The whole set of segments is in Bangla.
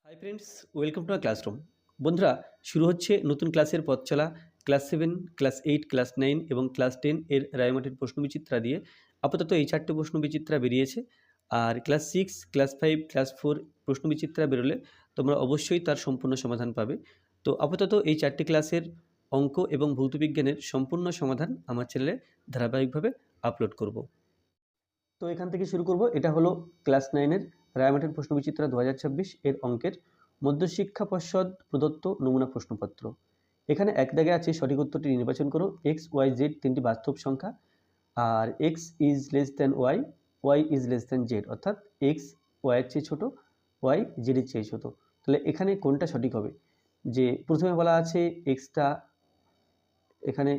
Hi friends, welcome to our classroom. বন্ধুরা, শুরু হচ্ছে নতুন ক্লাসের পথ চলা। ক্লাস 7, ক্লাস 8, ক্লাস 9 এবং ক্লাস 10 এর রায়মাটির প্রশ্নবিচিত্রা দিয়ে আপাতত এই 4টে প্রশ্নবিচিত্রা বেরিয়েছে। আর ক্লাস 6, ক্লাস 5, ক্লাস 4 প্রশ্নবিচিত্রা বেরোলে তোমরা অবশ্যই তার সম্পূর্ণ সমাধান পাবে। তো আপাতত এই 4টে ক্লাসের অঙ্ক এবং ভৌতবিজ্ঞানের সম্পূর্ণ সমাধান আমার চ্যানেলে ধারাবাহিকভাবে আপলোড করব। তো এখান থেকে শুরু করব। এটা হলো ক্লাস 9-এর রায়মাটির প্রশ্নবিচিত্রা 2026 এর অঙ্কের মধ্যশিক্ষা পর্ষদ প্রদত্ত নমুনা প্রশ্নপত্র। এখানে এক দাগে আছে সঠিক উত্তরটি নির্বাচন করো। এক্স, ওয়াই, জেড তিনটি বাস্তব সংখ্যা, আর X is less than Y, Y is less than Z, অর্থাৎ এক্স ওয়াইয়ের চেয়ে ছোটো, ওয়াই জেডের চেয়ে ছোটো। তাহলে এখানে কোনটা সঠিক হবে? যে প্রথমে বলা আছে এক্সটা, এখানে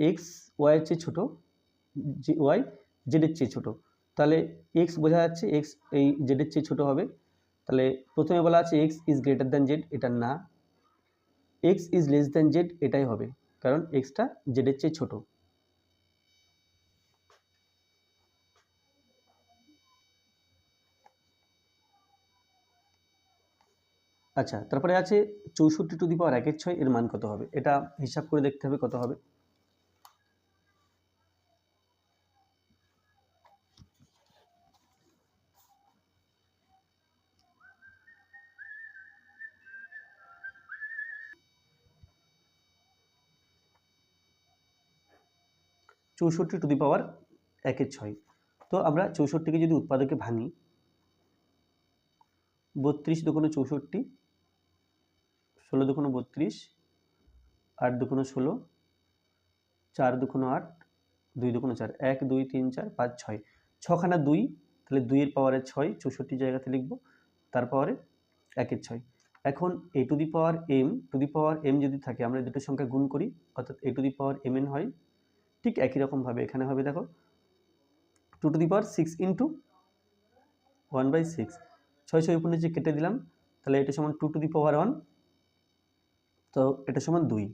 এক্স ওয়াইয়ের চেয়ে ছোটো, যে ওয়াই জেডের চেয়ে ছোটো, তাহলে এক্স বোঝা যাচ্ছে এক্স এই জেডের চেয়ে ছোটো হবে। তাহলে প্রথমে বলা আছে x is greater than Z, এটা না। X is less than Z, এটাই হবে, কারণ এক্সটা জেডের চেয়ে ছোটো। আচ্ছা, তারপরে আছে 64^1/6 এর মান কত হবে? এটা হিসাব করে দেখতে হবে কত হবে। চৌষট্টি টু দি পাওয়ার 1/6। তো আমরা 64কে যদি উৎপাদকে ভাঙি, 32 দুগুণে 64, 16 দুগুণে 32, 8 দুগুণে 16, 4 দুগুণে 8, 2 দুগুণে 4, 1 2 3 4 5 6, ছখানা 2, তাহলে 2-এর পাওয়ারে 6, 64 জায়গাতে লিখব, তার পাওয়ারে 1/6। এখন এ টু দি পাওয়ার এম যদি থাকে, আমরা দুটো সংখ্যা গুণ করি, অর্থাৎ A to the power M N হয়। ঠিক একই রকমভাবে এখানে হবে, দেখো 2 টু দি পাওয়ার 6 ইন্টু 1/6, 6 6 উপর নিচে কেটে দিলাম, তাহলে এটা সমান 2 টু দি পাওয়ার 1, তো এটা সমান 2।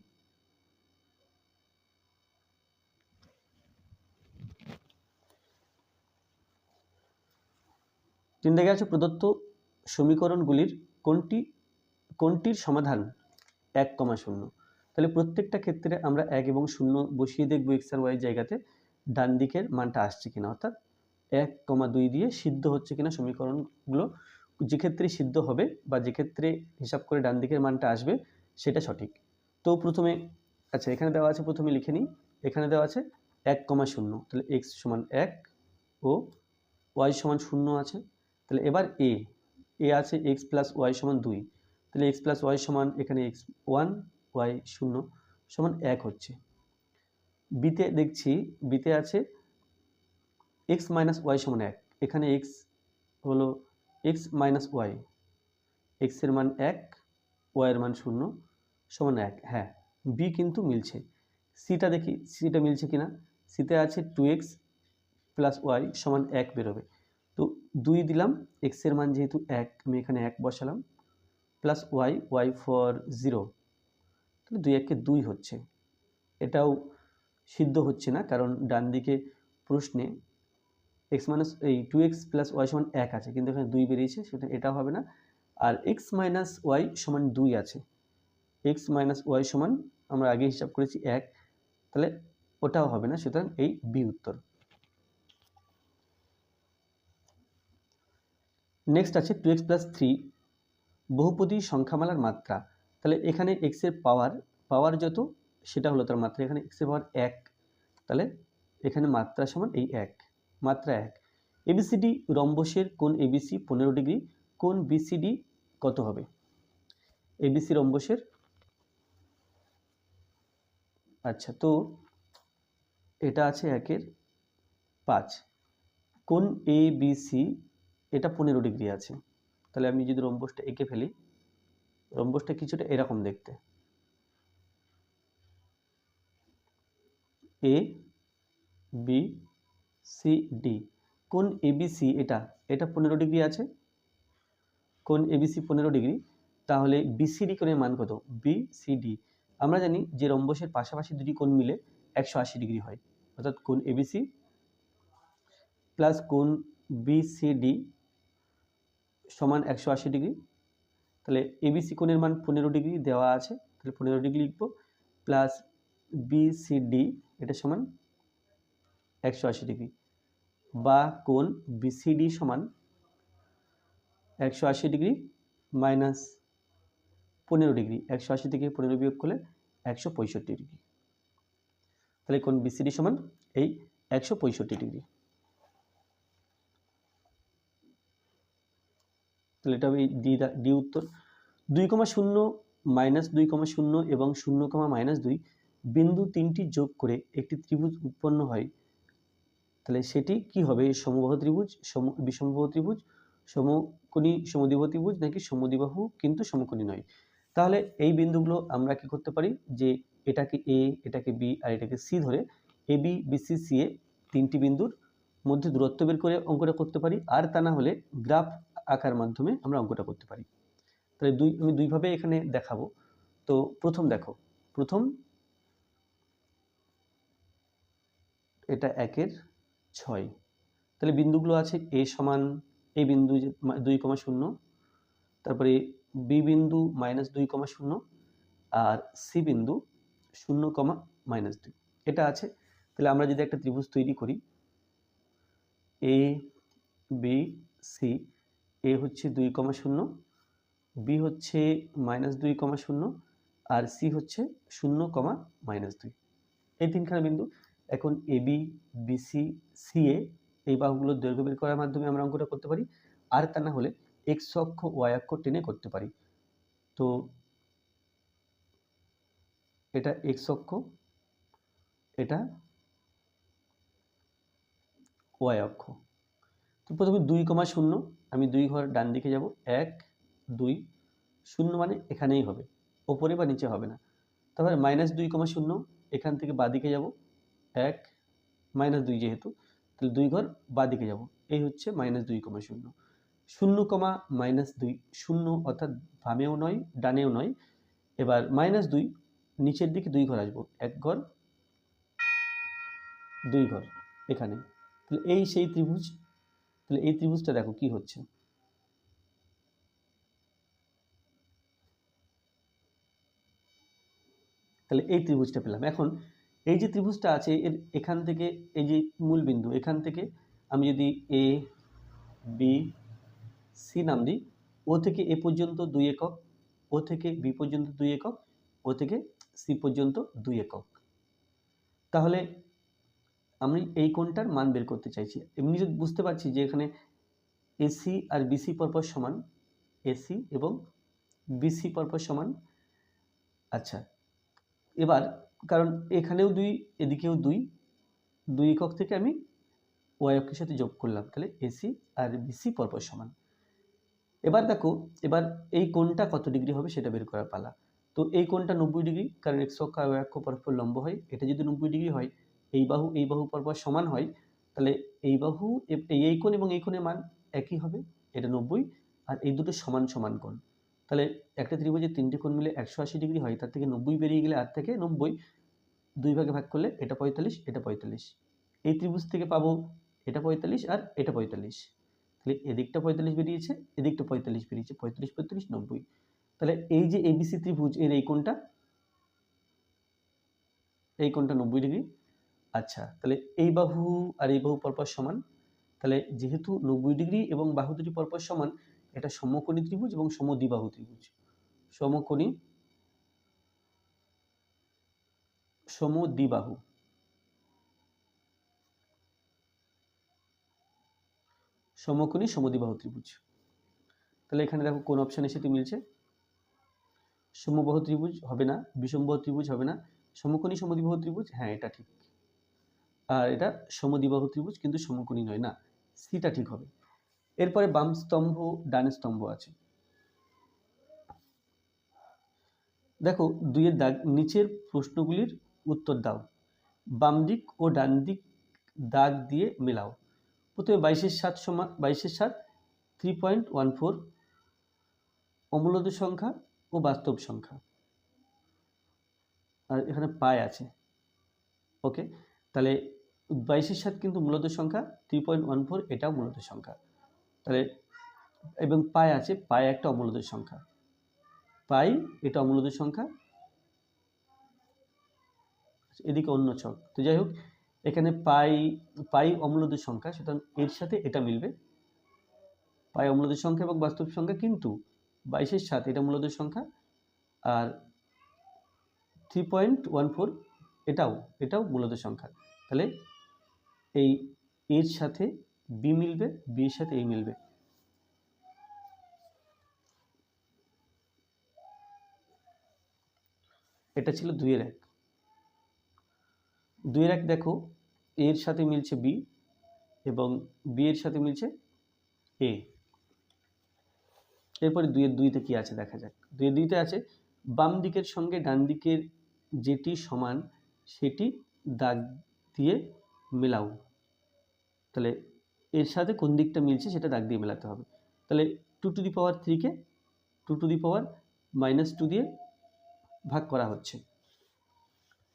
তিন দাগে আছে প্রদত্ত সমীকরণগুলির কোনটির সমাধান 1,0। তাহলে প্রত্যেকটা ক্ষেত্রে আমরা 1 এবং 0 বসিয়ে দেখব এক্স আর ওয়াই জায়গাতে ডান দিকের মানটা আসছে কিনা, অর্থাৎ 1,2 দিয়ে সিদ্ধ হচ্ছে কিনা সমীকরণগুলো। যে ক্ষেত্রে সিদ্ধ হবে বা যে ক্ষেত্রে হিসাব করে ডান দিকের মানটা আসবে সেটা সঠিক। তো প্রথমে, আচ্ছা এখানে দেওয়া আছে, প্রথমে লিখে নিই। এখানে দেওয়া আছে 1,0, তাহলে এক্স সমান 1 ও ওয়াই সমান 0 আছে। তাহলে এবার এ আছে এক্স প্লাস ওয়াই সমান 2, তাহলে এক্স প্লাস ওয়াই সমান এখানে এক্স 1, ওয়াই 0 সমান 1 হচ্ছে। বিতে দেখছি, বিতে আছে এক্স মাইনাস ওয়াই সমান 1, এখানে এক্স হলো এক্স মাইনাস ওয়াই, এক্সের মান 1, ওয়াইয়ের মান 0 সমান 1। হ্যাঁ, বি কিন্তু মিলছে। সিটা দেখি, সিটা মিলছে কিনা। সিতে আছে 2x প্লাস ওয়াই সমান 1 বেরোবে, তো 2 দিলাম, এক্সের মান যেহেতু 1 আমি এখানে 1 বসালাম, প্লাস ওয়াই ফর 0, তাহলে 2 1 2 হচ্ছে। এটাও সিদ্ধ হচ্ছে না, কারণ ডান দিকে প্রশ্নে এক্স মাইনাস এই 2x প্লাস ওয়াই সমান 1 আছে, কিন্তু এখানে 2 বেরিয়েছে, সেটা এটাও হবে না। আর এক্স মাইনাস ওয়াই সমান 2 আছে, এক্স মাইনাস ওয়াই সমান আমরা আগে হিসাব করেছি 1, তাহলে ওটাও হবে না, সুতরাং এই বি উত্তর। নেক্সট আছে 2x প্লাস 3 বহুপদী সংখ্যামালার মাত্রা। তাহলে এখানে x এর পাওয়ার যত সেটা হলো তার মাত্রা, এখানে x এর পাওয়ার 1, তাহলে এখানে মাত্রা সমান এই 1, মাত্রা 1। এবিসিডি রম্বসের কোন এবিসি 15 ডিগ্রি, কোন বিসিডি কত হবে? এবিসি রম্বসের, আচ্ছা তো এটা আছে 1-এর 5, কোন এ বি সি এটা 15 ডিগ্রি আছে। তাহলে আমি যদি রম্বসটা এঁকে ফেলি, রম্বসটা কিছুটা এরকম দেখতে, এ বি সি ডি। কোন এবিসি এটা 15 ডিগ্রি আছে, কোন এবিসি 15 ডিগ্রি, তাহলে বিসিডি কোণের মান কত? বিসিডি, আমরা জানি যে রম্বসের পাশাপাশি দুটি কোণ মিলে 180 ডিগ্রি হয়, অর্থাৎ কোণ এবিসি প্লাস কোণ বিসিডি সমান 180 ডিগ্রি। তাহলে এবিসি কোণের মান 15 ডিগ্রি দেওয়া আছে, তাহলে 15 ডিগ্রি লিখব, প্লাস বিসিডি এটা সমান 180 ডিগ্রি, বা কোণ বিসিডি সমান 180 ডিগ্রি মাইনাস 15 ডিগ্রি, 180 থেকে 15 বিয়োগ করলে 165 ডিগ্রি। তাহলে কোণ বিসিডি সমান এই 165 ডিগ্রি। তাহলে এটা হবে ডি উত্তর। 2,0 মাইনাস 2,0 এবং 0,-2 বিন্দু তিনটি যোগ করে একটি ত্রিভুজ উৎপন্ন হয়, তাহলে সেটি কি হবে? সমবাহু ত্রিভুজ, বিষমবাহু ত্রিভুজ, সমকোণী সমদ্বিবাহু ত্রিভুজ, নাকি সমদ্বিবাহু কিন্তু সমকোণী নয়? তাহলে এই বিন্দুগুলো আমরা কি করতে পারি, যে এটাকে এ, এটাকে বি আর এটাকে সি ধরে এ বি বিসি সি এ তিনটি বিন্দুর মধ্যে দূরত্ব বের করে অঙ্কটা করতে পারি, আর তা না হলে গ্রাফ আঁকার মাধ্যমে আমরা অঙ্কটা করতে পারি। তাহলে আমি দুইভাবে এখানে দেখাবো। তো প্রথম দেখো, প্রথম এটা 1/6, তাহলে বিন্দুগুলো আছে এ সমান এই বিন্দু 2,0, তারপরে বি বিন্দু -2,0 আর সি বিন্দু 0,-2 এটা আছে। তাহলে আমরা যদি একটা ত্রিভুজ তৈরি করি, এ বি সি, এ হচ্ছে 2,0, বি হচ্ছে -2,0 আর সি হচ্ছে 0,-2, এই তিনখানা বিন্দু। এখন এ বি বিসি সি এ এই বাহুগুলোর দৈর্ঘ্য বের করার মাধ্যমে আমরা অঙ্কটা করতে পারি, আর তা না হলে এক্স অক্ষ ওয়াই অক্ষ টেনে করতে পারি। তো এটা এক্স অক্ষ, এটা ওয়াই অক্ষ। তো প্রথমে 2,0, আমি 2 ঘর ডান দিকে যাব, 1 2 0 মানে এখানেই হবে, ওপরে বা নিচে হবে না। তারপরে -2,0 এখান থেকে বাঁ দিকে যাব, 1 -2 যেহেতু, তাহলে 2 ঘর বাঁ দিকে যাব, এই হচ্ছে -2,0 0,-2 শূন্য, অর্থাৎ বামেও নয় ডানেও নয়। এবার -2 নিচের দিকে 2 ঘর আসবো, 1 ঘর 2 ঘর এখানে, তাহলে এই সেই ত্রিভুজ। তাহলে এই ত্রিভুজটা দেখো কি হচ্ছে, তাহলে এই ত্রিভুজটা পেলাম। এখন এই যে ত্রিভুজটা আছে এর এখান থেকে এই যে মূল বিন্দু, এখান থেকে আমি যদি এ বি সি নাম দিই, ও থেকে এ পর্যন্ত 2 একক, ও থেকে বি পর্যন্ত 2 একক, ও থেকে সি পর্যন্ত 2 একক, তাহলে আমি এই কোণটার মান বের করতে চাইছি। এমনি যদি বুঝতে পারছি যে এখানে এসি আর বিসি পরপর সমান, এসি এবং বিসি পরপর সমান। আচ্ছা, এবার কারণ এখানেও 2 এদিকেও 2 একক থেকে আমি ওয়াই অক্ষের সাথে যোগ করলাম, তাহলে এসি আর বিসি পরপর সমান। এবার দেখো, এবার এই কোণটা কত ডিগ্রি হবে সেটা বের করার পালা। তো এই কোণটা 90 ডিগ্রি, কারণ এক্স অক্ষ আর ওয়াই অক্ষ পরস্পর লম্ব হয়। এটা যদি 90 ডিগ্রি হয়, এই বাহু পরপর সমান হয়, তাহলে এই বাহু এই কোণ এবং এই কোণের মান একই হবে, এটা 90, আর এই দুটো সমান সমান কোণ। তাহলে একটা ত্রিভুজের তিনটি কোণ মিলে 180 ডিগ্রি হয়, তার থেকে 90 বেরিয়ে গেলে আর থেকে 90 2 ভাগে ভাগ করলে এটা 45, এটা 45। এই ত্রিভুজ থেকে পাবো এটা 45 আর এটা 45, তাহলে এদিকটা 45 বেরিয়েছে, এদিকটা 45 বেরিয়েছে, 45 45 90। তাহলে এই যে এবিসি ত্রিভুজ এর এই কোণটা 90 ডিগ্রি। আচ্ছা, তাহলে এই বাহু আর এই বাহু পরপর সমান, তাহলে যেহেতু 90 ডিগ্রি এবং বাহু দুটি পরপর সমান, এটা সমকোণী ত্রিভুজ এবং সমদ্বিবাহু ত্রিভুজ। সমকোণী সমদ্বিবাহু, সমকোণী সমদ্বিবাহু ত্রিভুজ। তাহলে এখানে দেখো কোন অপশনের সাথে মিলছে, সমবাহু ত্রিভুজ হবে না, বিষমবাহু ত্রিভুজ হবে না, সমকোণী সমদ্বিবাহু ত্রিভুজ, হ্যাঁ এটা ঠিক। আর এটা সমদ্বিবাহু ত্রিভুজ কিন্তু সমকোণী নয়, না, সিটা ঠিক হবে। এরপরে বাম স্তম্ভ ডান স্তম্ভ আছে। দেখো 2 এর দাগ, নিচের প্রশ্নগুলির উত্তর দাও, বাম দিক ও ডান দিক দাগ দিয়ে মেলাও। প্রথমে 22/7 সমান 22/7 3.14 অমূলদ সংখ্যা ও বাস্তব সংখ্যা, আর এখানে পাই আছে। ওকে, তাহলে 22/7 কিন্তু মূলদ সংখ্যা, 3.14 এটাও মূলদ সংখ্যা, তাহলে এবং পাই আছে, পাই একটা অমূলদ সংখ্যা। পাই এটা অমূলদ সংখ্যা, এদিকে অন্য ছক। তো যাই হোক, এখানে পাই অমূলদ সংখ্যা, সুতরাং এর সাথে এটা মিলবে। পাই অমূলদ সংখ্যা এবং বাস্তব সংখ্যা, কিন্তু 22-এর সাথে এটা মূলদ সংখ্যা, আর 3.14 এটাও মূলদ সংখ্যা। তাহলে এই এর সাথে বি মিলবে, বি এর সাথে এ মিলবে। এটা ছিল 2-এর 1। 2-এর 1 দেখো, এর সাথে মিলছে বি এবং বি এর সাথে মিলছে এ। এরপরে 2-এর 2-তে কি আছে দেখা যাক। 2-এর 2-তে আছে বাম দিকের সঙ্গে ডান দিকের যেটি সমান সেটি দাগ দিয়ে মেলাও। তাহলে এর সাথে কোন দিকটা মিলছে সেটা দাগ দিয়ে মেলাতে হবে। তাহলে 2⁻³ কে 2⁻² দিয়ে ভাগ করা হচ্ছে।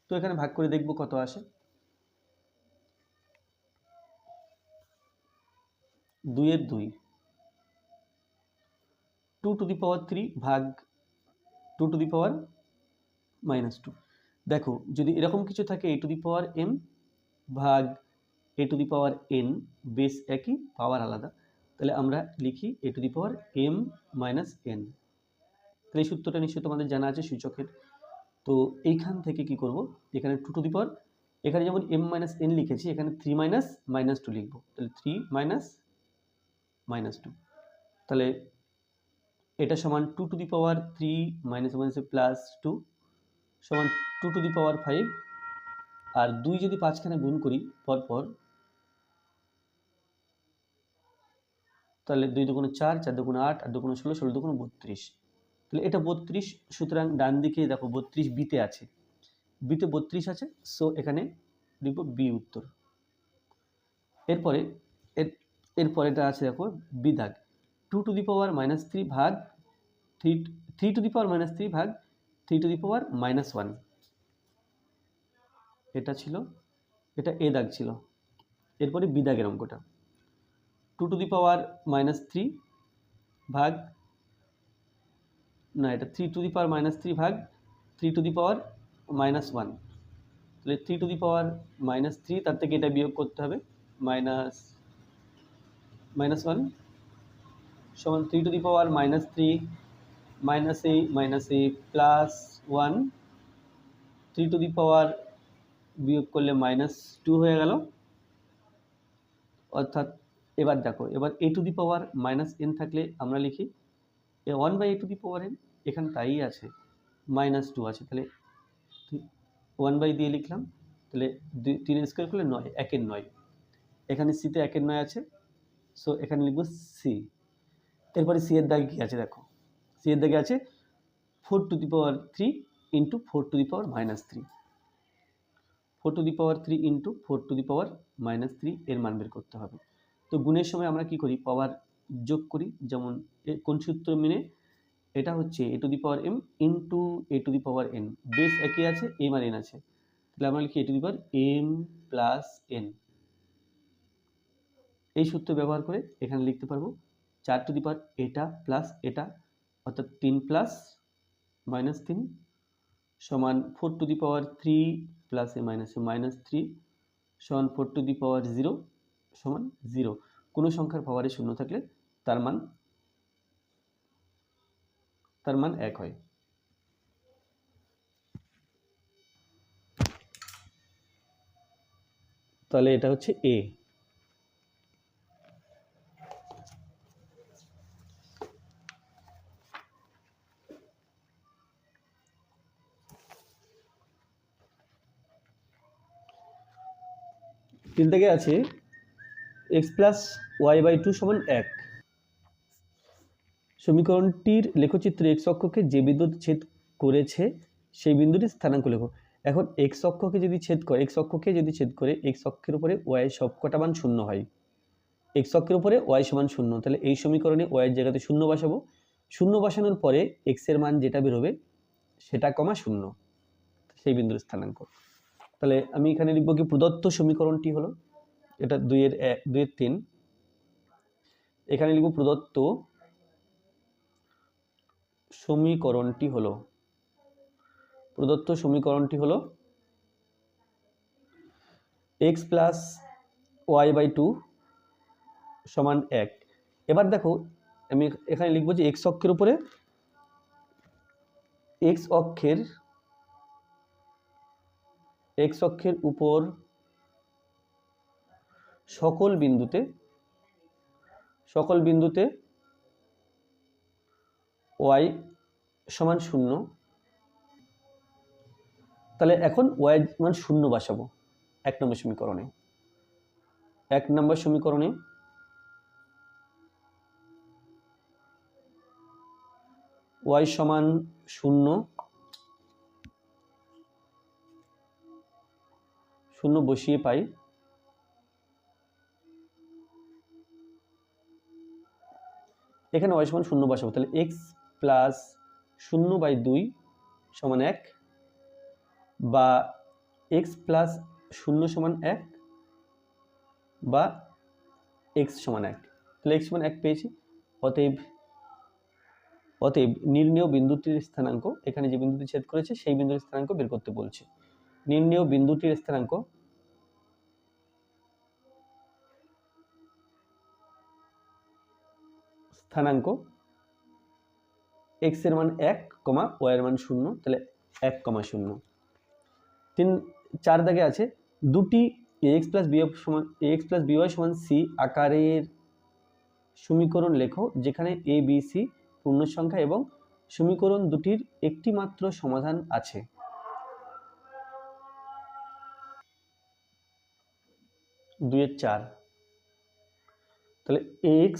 তো এখানে ভাগ করে দেখব কত আসে। 2-এর 2, 2⁻³ ভাগ 2⁻²। দেখো, যদি এরকম কিছু থাকে a⁴m ভাগ a⁴n, বেস একই, পাওয়ার আলাদা, তাহলে আমরা লিখি a⁴m - n। তাহলে এই সূত্রটা নিশ্চয়ই তোমাদের জানা আছে সূচকের। তো এইখান থেকে কি করব, এখানে এখানে যেমন m - n লিখেছি, এখানে 3 - -2 লিখব। তাহলে 3 - -2, তাহলে এটা সমান 2⁻³ - -2 সমান 2⁵। আর 2 যদি 5খানে গুণ করি পরপর, তাহলে 2 × 2 = 4, 4 × 2 = 8, 8 × 2 = 16, 16 × 2 = 32। তাহলে এটা 32, সুতরাং ডান দিকে দেখো 32 বিতে আছে, বিতে 32 আছে, সো এখানে লিখব বি উত্তর। এরপরেটা আছে দেখো বি দাগ, 2⁻³ ভাগ 3⁻³ ভাগ 3⁻−1। এটা ছিল, এটা এ দাগ ছিল। এরপরে বি দাগের অঙ্কটা 2⁻³ ভাগ, না, এটা 3⁻³ ভাগ 3⁻−1। তাহলে 3⁻³ তার থেকে এটা বিয়োগ করতে হবে, -1 সমান 3⁻³ -a +1, 3 বিয়োগ করলে -2 হয়ে গেল। অর্থাৎ এবার দেখো, এবার a⁻n থাকলে আমরা লিখি 1/a⁻n, এখানে তাই আছে, -2 আছে, তাহলে 1 দিয়ে লিখলাম। তাহলে 3 স্কোয়ার করলে 9, 1-এর 9, এখানে সিতে 1-এর 9 আছে, সো এখানে লিখব সি। এরপরে সি এর দাগে কি আছে দেখো, সি এর দাগে আছে 4⁵ × 4⁻³ 4⁵ × 4⁻³ এর মান বের করতে হবে। তো গুণের সময় আমরা কি করি, পাওয়ার যোগ করি। যেমন কোন সূত্র মেনে, এটা হচ্ছে a⁴m × a⁴n, বেস একই আছে, m আর n আছে, তাহলে আমরা লিখি a⁴m + n। এই সূত্র ব্যবহার করে এখানে লিখতে পারবো 4 এটা প্লাস এটা, অর্থাৎ 3 + -3 সমান 4⁵ + a - -3 সমান 4⁵0 সমান 0। কোনো সংখ্যার পাওয়ারে শূন্য থাকলে তার মান 1 হয়। তাহলে এটা হচ্ছে এ। তিন থেকে আছে x + y/2 = 1। সমীকরণটির লেখচিত্রে x অক্ষকে যে বিন্দুতে ছেদ করেছে সেই বিন্দুটির স্থানাঙ্ক লেখো। এখন x অক্ষকে যদি ছেদ করে x অক্ষের উপরে y এর সবকটা মান 0 হয়, x অক্ষের উপরে y = 0, তাহলে এই সমীকরণে y এর জায়গাতে 0 বসাবো। 0 বসানোর পরে x এর মান যেটা বেরোবে সেটা কমা 0, সেই বিন্দুর স্থানাঙ্ক। তাহলে আমি এখানে লিখব কি, প্রদত্ত সমীকরণটি হলো, এটা 2-এর 3, এখানে লিখব প্রদত্ত সমীকরণটি হলো প্রদত্ত সমীকরণটি হলো x প্লাস ওয়াই বাই 2 সমান 1। এবার দেখো আমি এখানে লিখবো যে x অক্ষের উপরে x অক্ষের উপর সকল বিন্দুতে y সমান 0। তাহলে এখন y মান 0 বসাবো 1 নম্বর সমীকরণে y সমান 0 বসিয়ে পাই এখানে y সমান 0 বসাবো, তাহলে x প্লাস 0/2 সমান 1 বা x প্লাস 0 সমান 1 বা x সমান 1। তাহলে x সমান 1 পেয়েছি। অতএব নির্ণেয় বিন্দুটির স্থানাঙ্ক, এখানে যে বিন্দুটি ছেদ করেছে সেই বিন্দুর স্থানাঙ্ক বের করতে বলছে। নির্ণেয় বিন্দুটির স্থানাঙ্ক x এর মান 1, y এর মান 0, তাহলে 1, 0। 4 দাগে আছে দুটি ax প্লাস by সমান c আকারের সমীকরণ লেখো যেখানে a b c পূর্ণ সংখ্যা এবং সমীকরণ দুটির একটি মাত্র সমাধান আছে। দুইয়ের 4, তাহলে ax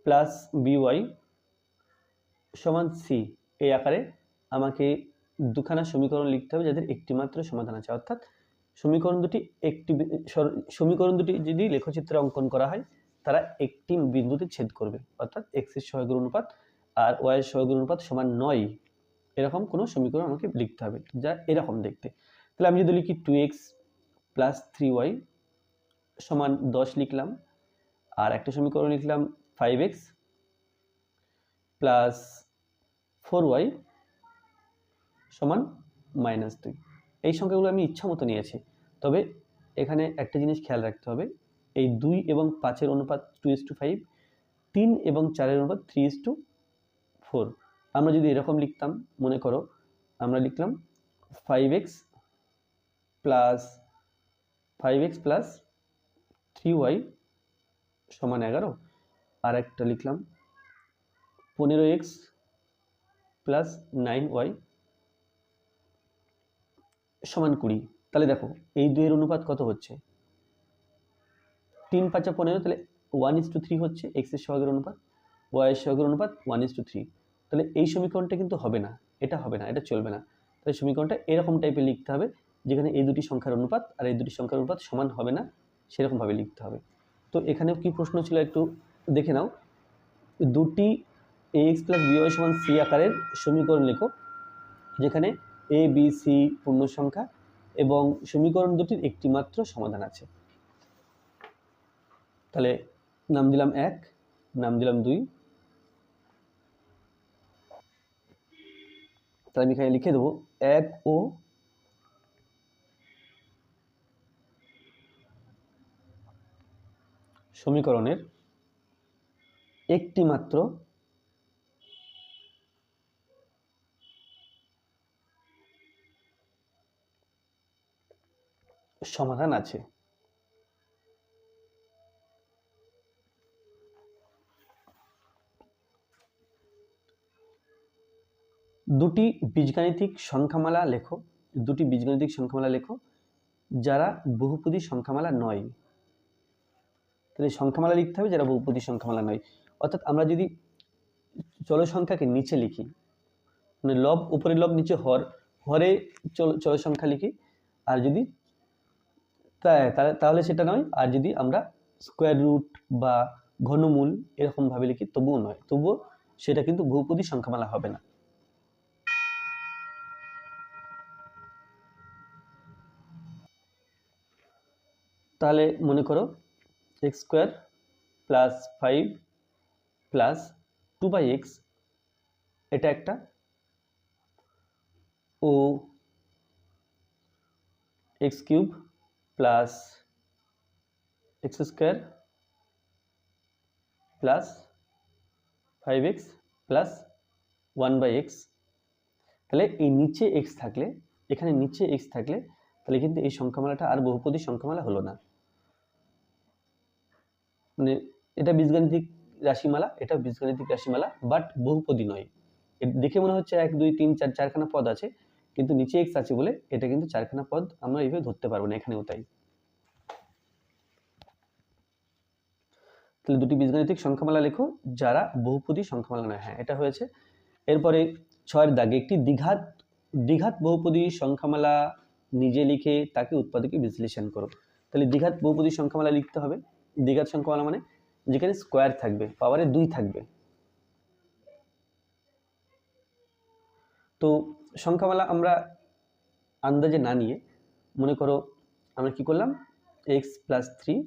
প্লাস by সমান c এই আকারে আমাকে দুখানা সমীকরণ লিখতে হবে যাদের একটি মাত্র সমাধান আছে, অর্থাৎ সমীকরণ দুটি যদি লেখচিত্রে অঙ্কন করা হয় তারা একটি বিন্দুতে ছেদ করবে, অর্থাৎ x এর সহগের অনুপাত আর y এর সহগের অনুপাত সমান 9 এরকম কোনো সমীকরণ আমাকে লিখতে হবে যা এরকম দেখতে। তাহলে আমি যদি লিখি 2x প্লাস 3y সমান 10 লিখলাম, আর একটা সমীকরণ লিখলাম 5x প্লাস 4y সমান -2। এই সংখ্যাগুলো আমি ইচ্ছা মতো নিয়েছি, তবে এখানে একটা জিনিস খেয়াল রাখতে হবে, এই 2 এবং 5 এর অনুপাত 2:5, 3 এবং 4 এর অনুপাত 3:4। আমরা যদি এরকম লিখতাম, মনে করো আমরা লিখলাম 5x প্লাস 3y সমান 11, আর একটা লিখলাম 15x প্লাস 9y সমান 20। তাহলে দেখো এই দুইয়ের অনুপাত কত হচ্ছে, 3 5 15, তাহলে 1:3 হচ্ছে x এর সহগের অনুপাত, y এর সহগের অনুপাত 1:3। তাহলে এই সমীকরণটা কিন্তু হবে না, এটা চলবে না। তাহলে সমীকরণটা এরকম টাইপের লিখতে হবে যেখানে এই দুটি সংখ্যার অনুপাত আর এই দুটি সংখ্যার অনুপাত সমান হবে না, সেরকম ভাবে লিখতে হবে। তো এখানেও কি প্রশ্ন ছিল একটু দেখে নাও, দুটি ax প্লাস by সমান c আকারের সমীকরণ লেখো যেখানে a b c পূর্ণ সংখ্যা এবং সমীকরণ দুটির একটি মাত্র সমাধান আছে। তাহলে নাম দিলাম 1, নাম দিলাম 2, তাহলে আমি এখানে লিখে দেবো 1 ও সমীকরণের একটি মাত্র সমাধান আছে। দুটি বীজগাণিতিক সংখ্যামালা লেখো যারা বহুপদী সংখ্যামালা নয়। তাহলে সংখ্যামালা লিখতে হবে যারা বহুপদী সংখ্যামালা নয়, অর্থাৎ আমরা যদি চল সংখ্যাকে নিচে লিখি, মানে লব উপরে লব নিচে হরে চল সংখ্যা লিখি, আর যদি তাহলে সেটা নয়, আর যদি আমরা স্কোয়ার রুট বা ঘনমূল এরকম ভাবে লিখি তবুও সেটা কিন্তু বহুপদী সংখ্যামালা হবে না। তাহলে মনে করো x² প্লাস 5 প্লাস 2/x এটা একটা ও X cube plus X square plus 5x plus 1/x। তাহলে এই নিচে x থাকলে, এখানে নিচে x থাকলে তাহলে কিন্তু এই সংখ্যামালাটা আর বহুপদী সংখ্যামালা হলো না। মানে এটা বীজগাণিতিক রাশিমালা, এটা বীজগাণিতিক রাশিমালা, বাট বহুপদী নয়। দেখে মনে হচ্ছে 1 2 3 4 চারখানা পদ আছে, কিন্তু নিচে x আছে বলে এটা কিন্তু চারখানা পদ আমরা এইভাবে ধরতে পারবো না, এখানেও তাই। তাহলে দুটি বীজগাণিতিক সংখ্যামালা লেখো যারা বহুপদী সংখ্যামালা নয়। হ্যাঁ, এটা হয়েছে। এরপরে 6 এর দাগে একটি দ্বিঘাত বহুপদী সংখ্যামালা নিজে লিখে তাকে উৎপাদকে বিশ্লেষণ করো। তাহলে দ্বিঘাত বহুপদী সংখ্যামালা লিখতে হবে। দ্বিঘাত সংখ্যামালা মানে যেখানে স্কোয়ার থাকবে, পাওয়ারে 2 থাকবে। তো সংখ্যামালা আমরা আন্দাজে না নিয়ে মনে করো আমরা কি করলাম, x + 3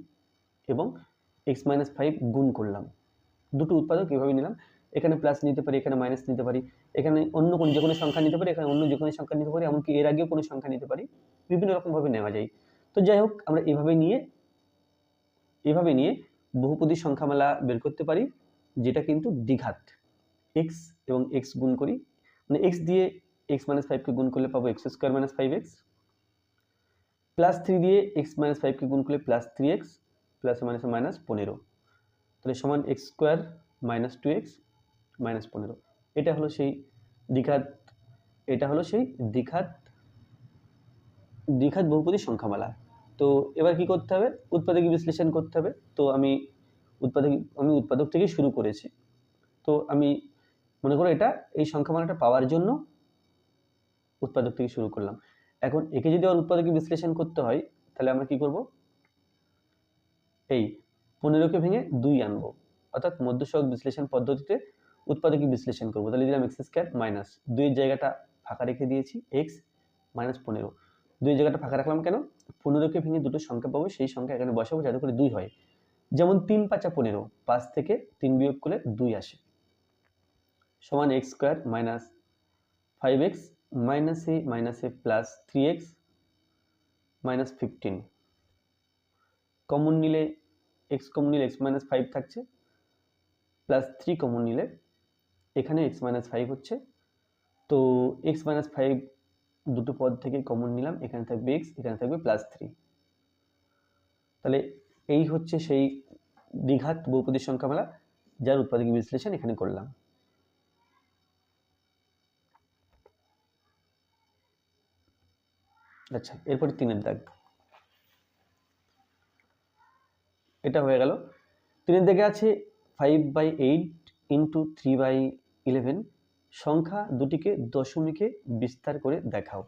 এবং x - 5 গুণ করলাম। দুটো উৎপাদক এভাবে নিলাম, এখানে প্লাস নিতে পারি, এখানে মাইনাস নিতে পারি, এখানে অন্য কোনো যে কোনো সংখ্যা নিতে পারি, এখানে অন্য যে কোনো সংখ্যা নিতে পারি, এমনকি এর আগেও কোনো সংখ্যা নিতে পারি, বিভিন্ন রকমভাবে নেওয়া যায়। তো যাই হোক, আমরা এভাবে নিয়ে বহুপদী সংখ্যামালা বের করতে পারি, যেটা কিন্তু দ্বিঘাত। x এবং x গুণ করি, মানে x দিয়ে x - 5 কে গুণ করলে পাবো x² - 5x, প্লাস 3 দিয়ে x - 5 কে গুণ করলে প্লাস 3x, প্লাস মাইনাস 15, তাহলে সমান x² - 2x - 15। এটা হলো সেই দ্বিঘাত বহুপদী সংখ্যামালা। তো এবার কি করতে হবে, উৎপাদক বিশ্লেষণ করতে হবে। তো আমি উৎপাদক থেকেই শুরু করেছি। তো আমি মনে করো এটা এই সংখ্যামালাটা পাওয়ার জন্য উৎপাদক থেকে শুরু করলাম। এখন একে যদি আর উৎপাদকে বিশ্লেষণ করতে হয়, তাহলে আমরা কি করব, এই 15কে ভেঙে 2 আনবো, অর্থাৎ মধ্যসহগ বিশ্লেষণ পদ্ধতিতে উৎপাদকে বিশ্লেষণ করব। তাহলে দিলাম x² মাইনাস 2 এর জায়গাটা ফাঁকা রেখে দিয়েছি, x - 15। 2 এর জায়গাটা ফাঁকা রাখলাম কেন, 15কে ভেঙে দুটো সংখ্যা পাবো, সেই সংখ্যা এখানে বসাবো যাতে করে 2 হয়। যেমন 3 × 5 = 15, 5 থেকে 3 বিয়োগ করলে 2 আসে, সমান x² - 5x - a plus 3x - 15। Common নিলে x কমন নিলে x - 5 থাকছে, প্লাস 3 কমন নিলে এখানে x - 5 হচ্ছে। তো x - 5 দুটো পদ থেকে কমন নিলাম, এখানে থাকবে x, এখানে থাকবে প্লাস 3। তাহলে এই হচ্ছে সেই দ্বিঘাত বহুপদী সংখ্যামালা যার উৎপাদক বিশ্লেষণ এখানে করলাম। আচ্ছা, এরপরে 3 এর দাগ, এটা হয়ে গেল। 3 এর দাগে আছে 5/8 × 3/11 সংখ্যা দুটিকে দশমিকে বিস্তার করে দেখাও।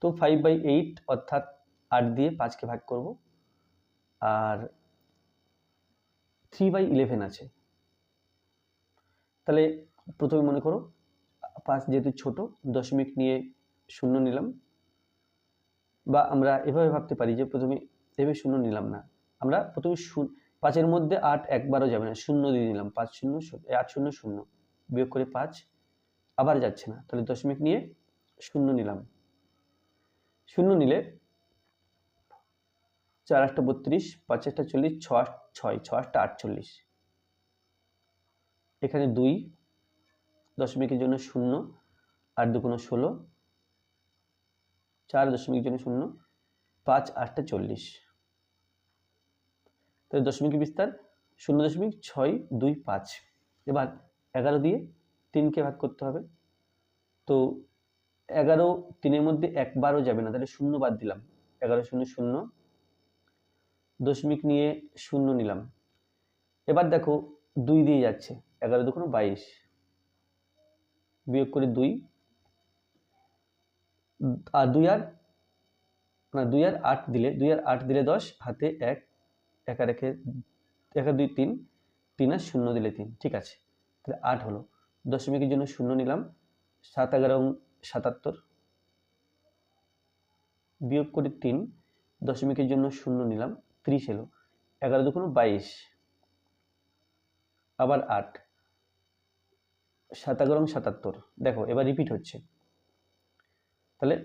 তো 5/8 অর্থাৎ 8 দিয়ে 5কে ভাগ করব, আর 3/11 আছে। তাহলে প্রথমে মনে করো 5 যেহেতু ছোট, দশমিক নিয়ে 0 নিলাম, বা আমরা এভাবে ভাবতে পারি যে প্রথমে এভাবে 0 নিলাম না, আমরা প্রথমে 5 এর মধ্যে 8 একবারও যাবে না, 0 দিয়ে নিলাম, 5 0 8 0 0, বিয়োগ করে 5 আবার যাচ্ছে না, তাহলে দশমিক নিয়ে 0 নিলাম। 0 নিলে 4 8 32, 5 1 40, 6 8 6, 6 8 48, এখানে 2, দশমিকের জন্য 0, 8 2 16, 4 দশমিকের জন্য 0, 5 8 40। তাহলে দশমিকের বিস্তার 0.625। এবার 11 দিয়ে 3কে ভাগ করতে হবে। তো 11 3-এর মধ্যে একবারও যাবে না, তাহলে 0 বাদ দিলাম, 11 0 0, দশমিক নিয়ে 0 নিলাম। এবার দেখো 2 দিয়ে যাচ্ছে, 11 2 22, বিয়োগ করে 2, আর 2 আর 8 দিলে 10, হাতে 1, একা রেখে 1 2 3, 3 আর 0 দিলে 3, ঠিক আছে। তাহলে 8 হলো, দশমিকের জন্য 0 নিলাম, 7 11 77, বিয়োগ করে 3, দশমিকের জন্য 0 নিলাম, 30 এলো, 11 2 22, আবার 8, 7 × 77। দেখো এবার রিপিট হচ্ছে, তাহলে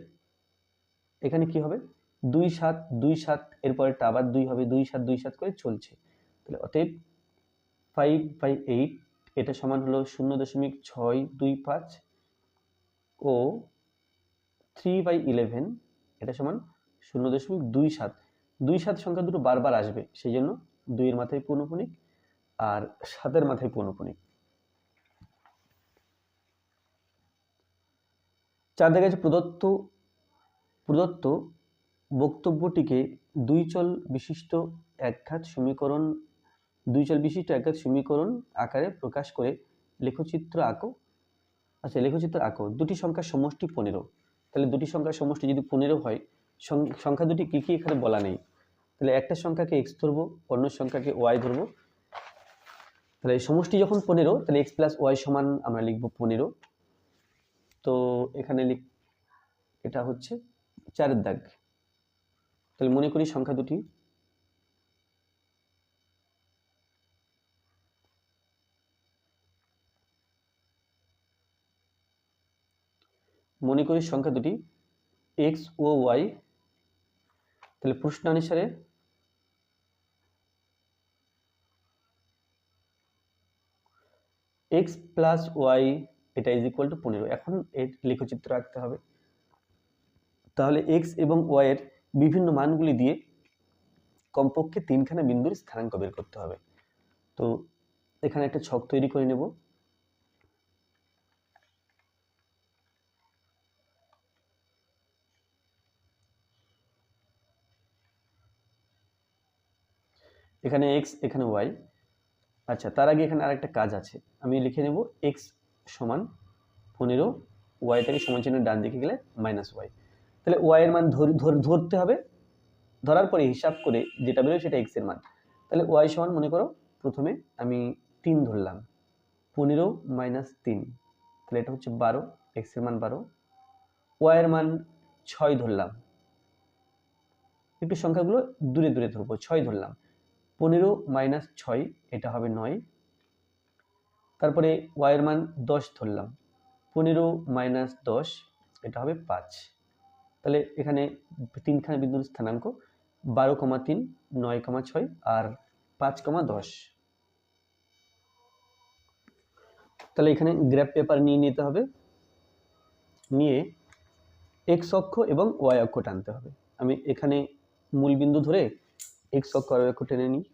এখানে কি হবে 2 7 2 7, এরপরেরটা আবার 2 হবে, 2 7 2 7 করে চলছে। তাহলে অতএব 5/8 এটা সমান হলো 0.625 ও 3/11 এটা সমান 0.27। 27 সংখ্যা দুটো বারবার আসবে, সেই জন্য 2 এর মাথায় পৌনঃপুনিক আর 7 এর মাথায় পৌনঃপুনিক। 4 দেখা যাচ্ছে প্রদত্ত বক্তব্যটিকে দুই চল বিশিষ্ট একঘাত সমীকরণ আকারে প্রকাশ করে লেখচিত্র আঁকো। আচ্ছা, লেখচিত্র আঁকো। দুটি সংখ্যার সমষ্টি 15। তাহলে দুটি সংখ্যার সমষ্টি যদি 15 হয়, সংখ্যা দুটি কি কি এখানে বলা নেই। তাহলে একটা সংখ্যাকে x ধরবো, অন্য সংখ্যাকে y ধরবো। তাহলে সমষ্টি যখন 15, তাহলে x + y সমান আমরা লিখবো 15। তো এখানে এটা হচ্ছে 4 দাগ। তাহলে মনে করি সংখ্যা দুটি x ও y। তাহলে প্রশ্নানুসারে x + y এটা = 15। এখন এর লেখচিত্র আঁকতে হবে। তাহলে x এবং y এর বিভিন্ন মানগুলি দিয়ে কমপক্ষে 3খানা বিন্দুর স্থানাঙ্ক বের করতে হবে। তো এখানে একটা ছক তৈরি করে নেব। এখানে x, এখানে y। আচ্ছা, তার আগে এখানে আরেকটা কাজ আছে, আমি লিখে নেব x সমান 15, ওয়াইটাকে সমান চিহ্নের ডান দিকে গেলে -y। তাহলে y এর মান ধরতে হবে, ধরার পরে হিসাব করে যেটা বেরোয় সেটা x এর মান। তাহলে y সমান মনে করো প্রথমে আমি 3 ধরলাম, 15 - 3, তাহলে এটা হচ্ছে 12, x এর মান 12। y এর মান 6 ধরলাম, একটু সংখ্যাগুলো দূরে দূরে ধরবো, 6 ধরলাম, 15 - 6 এটা হবে 9। তারপরে y এর মান 10 ধরলাম, 15 - 10 এটা হবে 5। তাহলে এখানে 3খানা বিন্দুর স্থানাঙ্ক 12,3, 9,6 আর 5,10। তাহলে এখানে গ্রাফ পেপার নিয়ে নিতে হবে, নিয়ে x অক্ষ এবং y অক্ষ টানতে হবে। আমি এখানে মূল বিন্দু ধরে x অক্ষ আর y অক্ষ টেনে নিই।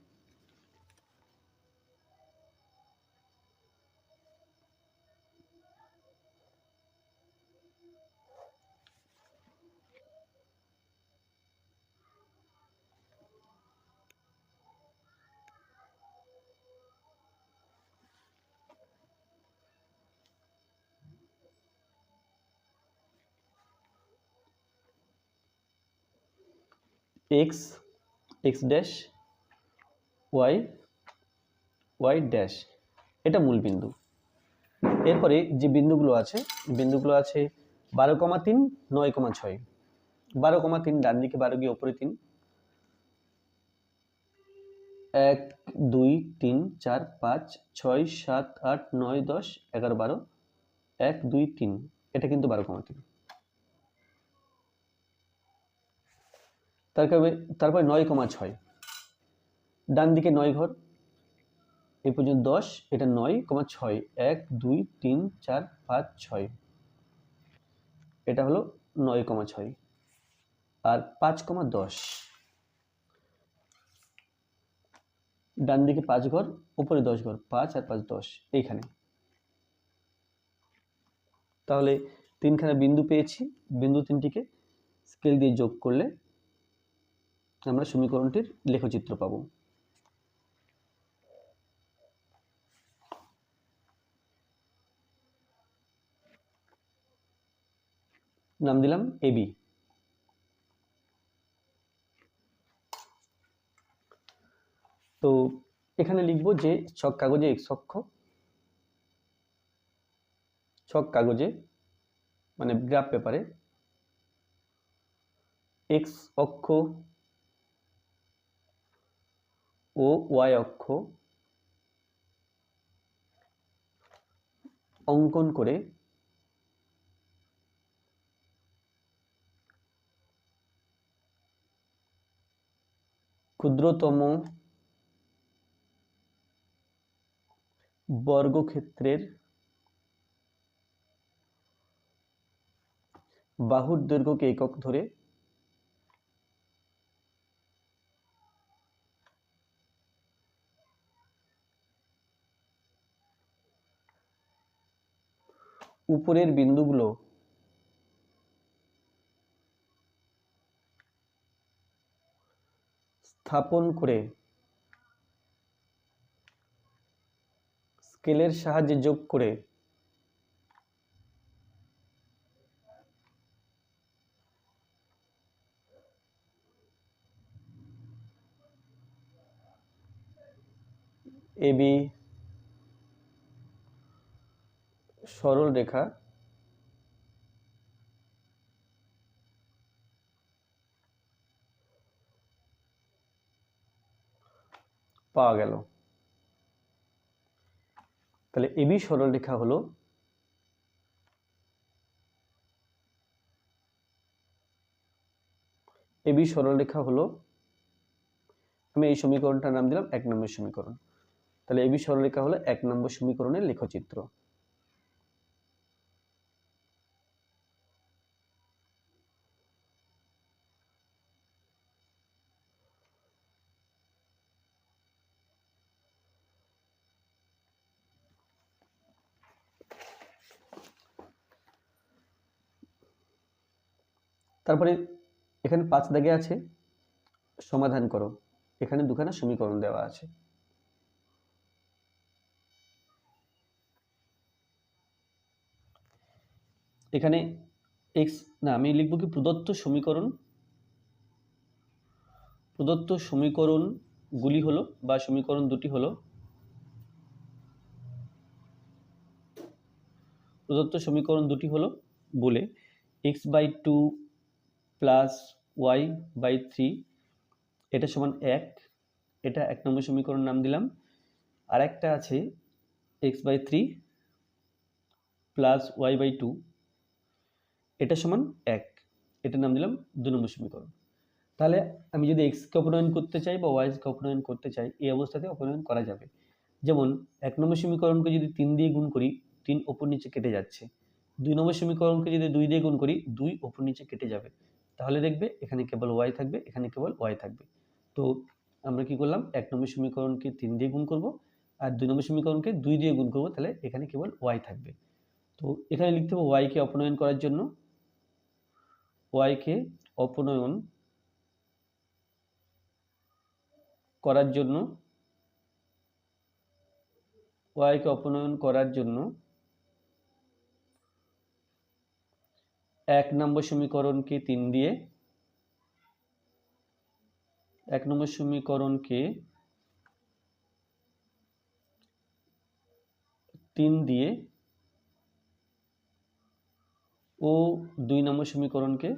x ড্যাশ y ড্যাশ এটা মূল বিন্দু। এরপরে যে বিন্দুগুলো আছে 12,3, 9,6। 12,3 ডান দিকে 12 গিয়ে উপরে 3, 1 2 3 4 5 6 7 8 9 10 11 12, 1 2 3, এটা কিন্তু 12,3। তারপরে 9,6 ডান দিকে 9 ঘর, এই পর্যন্ত 10, এটা 9,6, 1 2 3 4 5 6, এটা হলো 9,6 আর 5,10। ডান দিকে 5 ঘর, উপরে 10 ঘর, 5 আর 5 10 এইখানে। তাহলে 3খানা বিন্দু পেয়েছি, বিন্দু 3টিকে স্কেল দিয়ে যোগ করলে আমরা সমীকরণটির লেখচিত্র পাবো। নাম দিলাম AB। তো এখানে লিখব যে ছক কাগজে x অক্ষ, ছক কাগজে মানে গ্রাফ পেপারে x অক্ষ ও y অক্ষ অঙ্কন করে ক্ষুদ্রতম বর্গক্ষেত্রের বাহুর দৈর্ঘ্যকে একক ধরে উপরের বিন্দুগুলো স্থাপন করে স্কেলের সাহায্যে যোগ করে এবি সরল রেখা পাওয়া গেল। তাহলে এবি সরল রেখা হলো আমি এই সমীকরণটার নাম দিলাম 1 নম্বর সমীকরণ। তাহলে এবি সরলরেখা হলো 1 নম্বর সমীকরণের লেখচিত্র। তারপরে এখানে 5 দাগে আছে সমাধান করো। এখানে দুখানা সমীকরণ দেওয়া আছে। এখানে x না, আমি লিখব কি প্রদত্ত সমীকরণগুলি হলো বা সমীকরণ দুটি হলো বলে x/2 প্লাস y/3 এটা সমান 1, এটা 1 নম্বর সমীকরণ নাম দিলাম। আর একটা আছে x/3 প্লাস y/2 এটা সমান 1, এটা নাম দিলাম 2 নম্বর সমীকরণ। তাহলে আমি যদি x কে অপনয়ন করতে চাই বা y কে অপনয়ন করতে চাই, এই অবস্থাতে অপনয়ন করা যাবে। যেমন 1 নম্বর সমীকরণকে যদি 3 দিয়ে গুণ করি 3 উপর নিচে কেটে যাচ্ছে, 2 নম্বর সমীকরণকে যদি 2 দিয়ে গুণ করি 2 উপর নিচে কেটে যাবে। তাহলে দেখবে এখানে কেবল y থাকবে, এখানে কেবল y থাকবে। তো আমরা কি করলাম, 1 নম্বর সমীকরণকে 3 দিয়ে গুণ করব আর 2 নম্বর সমীকরণকে 2 দিয়ে গুণ করব, তাহলে এখানে কেবল y থাকবে। তো এখানে লিখতে হবে y কে অপনয়ন করার জন্য y কে অপনয়ন করার জন্য 1 নম্বর সমীকরণকে 3 দিয়ে 1 নম্বর সমীকরণকে 3 দিয়ে ও 2 নম্বর সমীকরণকে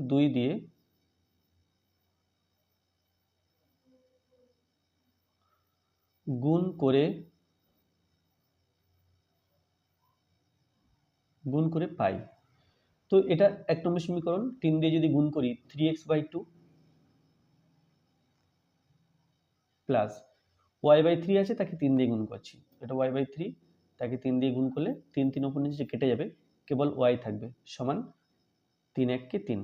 2 দিয়ে গুণ করে পাই। তো এটা 1 নম্বর সমীকরণ, 3 দিয়ে যদি গুণ করি 3x/2 প্লাস y/3 আছে, তাকে 3 দিয়ে গুণ করছি, এটা y/3, তাকে 3 দিয়ে গুণ করলে 3 3 উপর নিচে কেটে যাবে, কেবল y থাকবে, সমান 3 1 কে 3।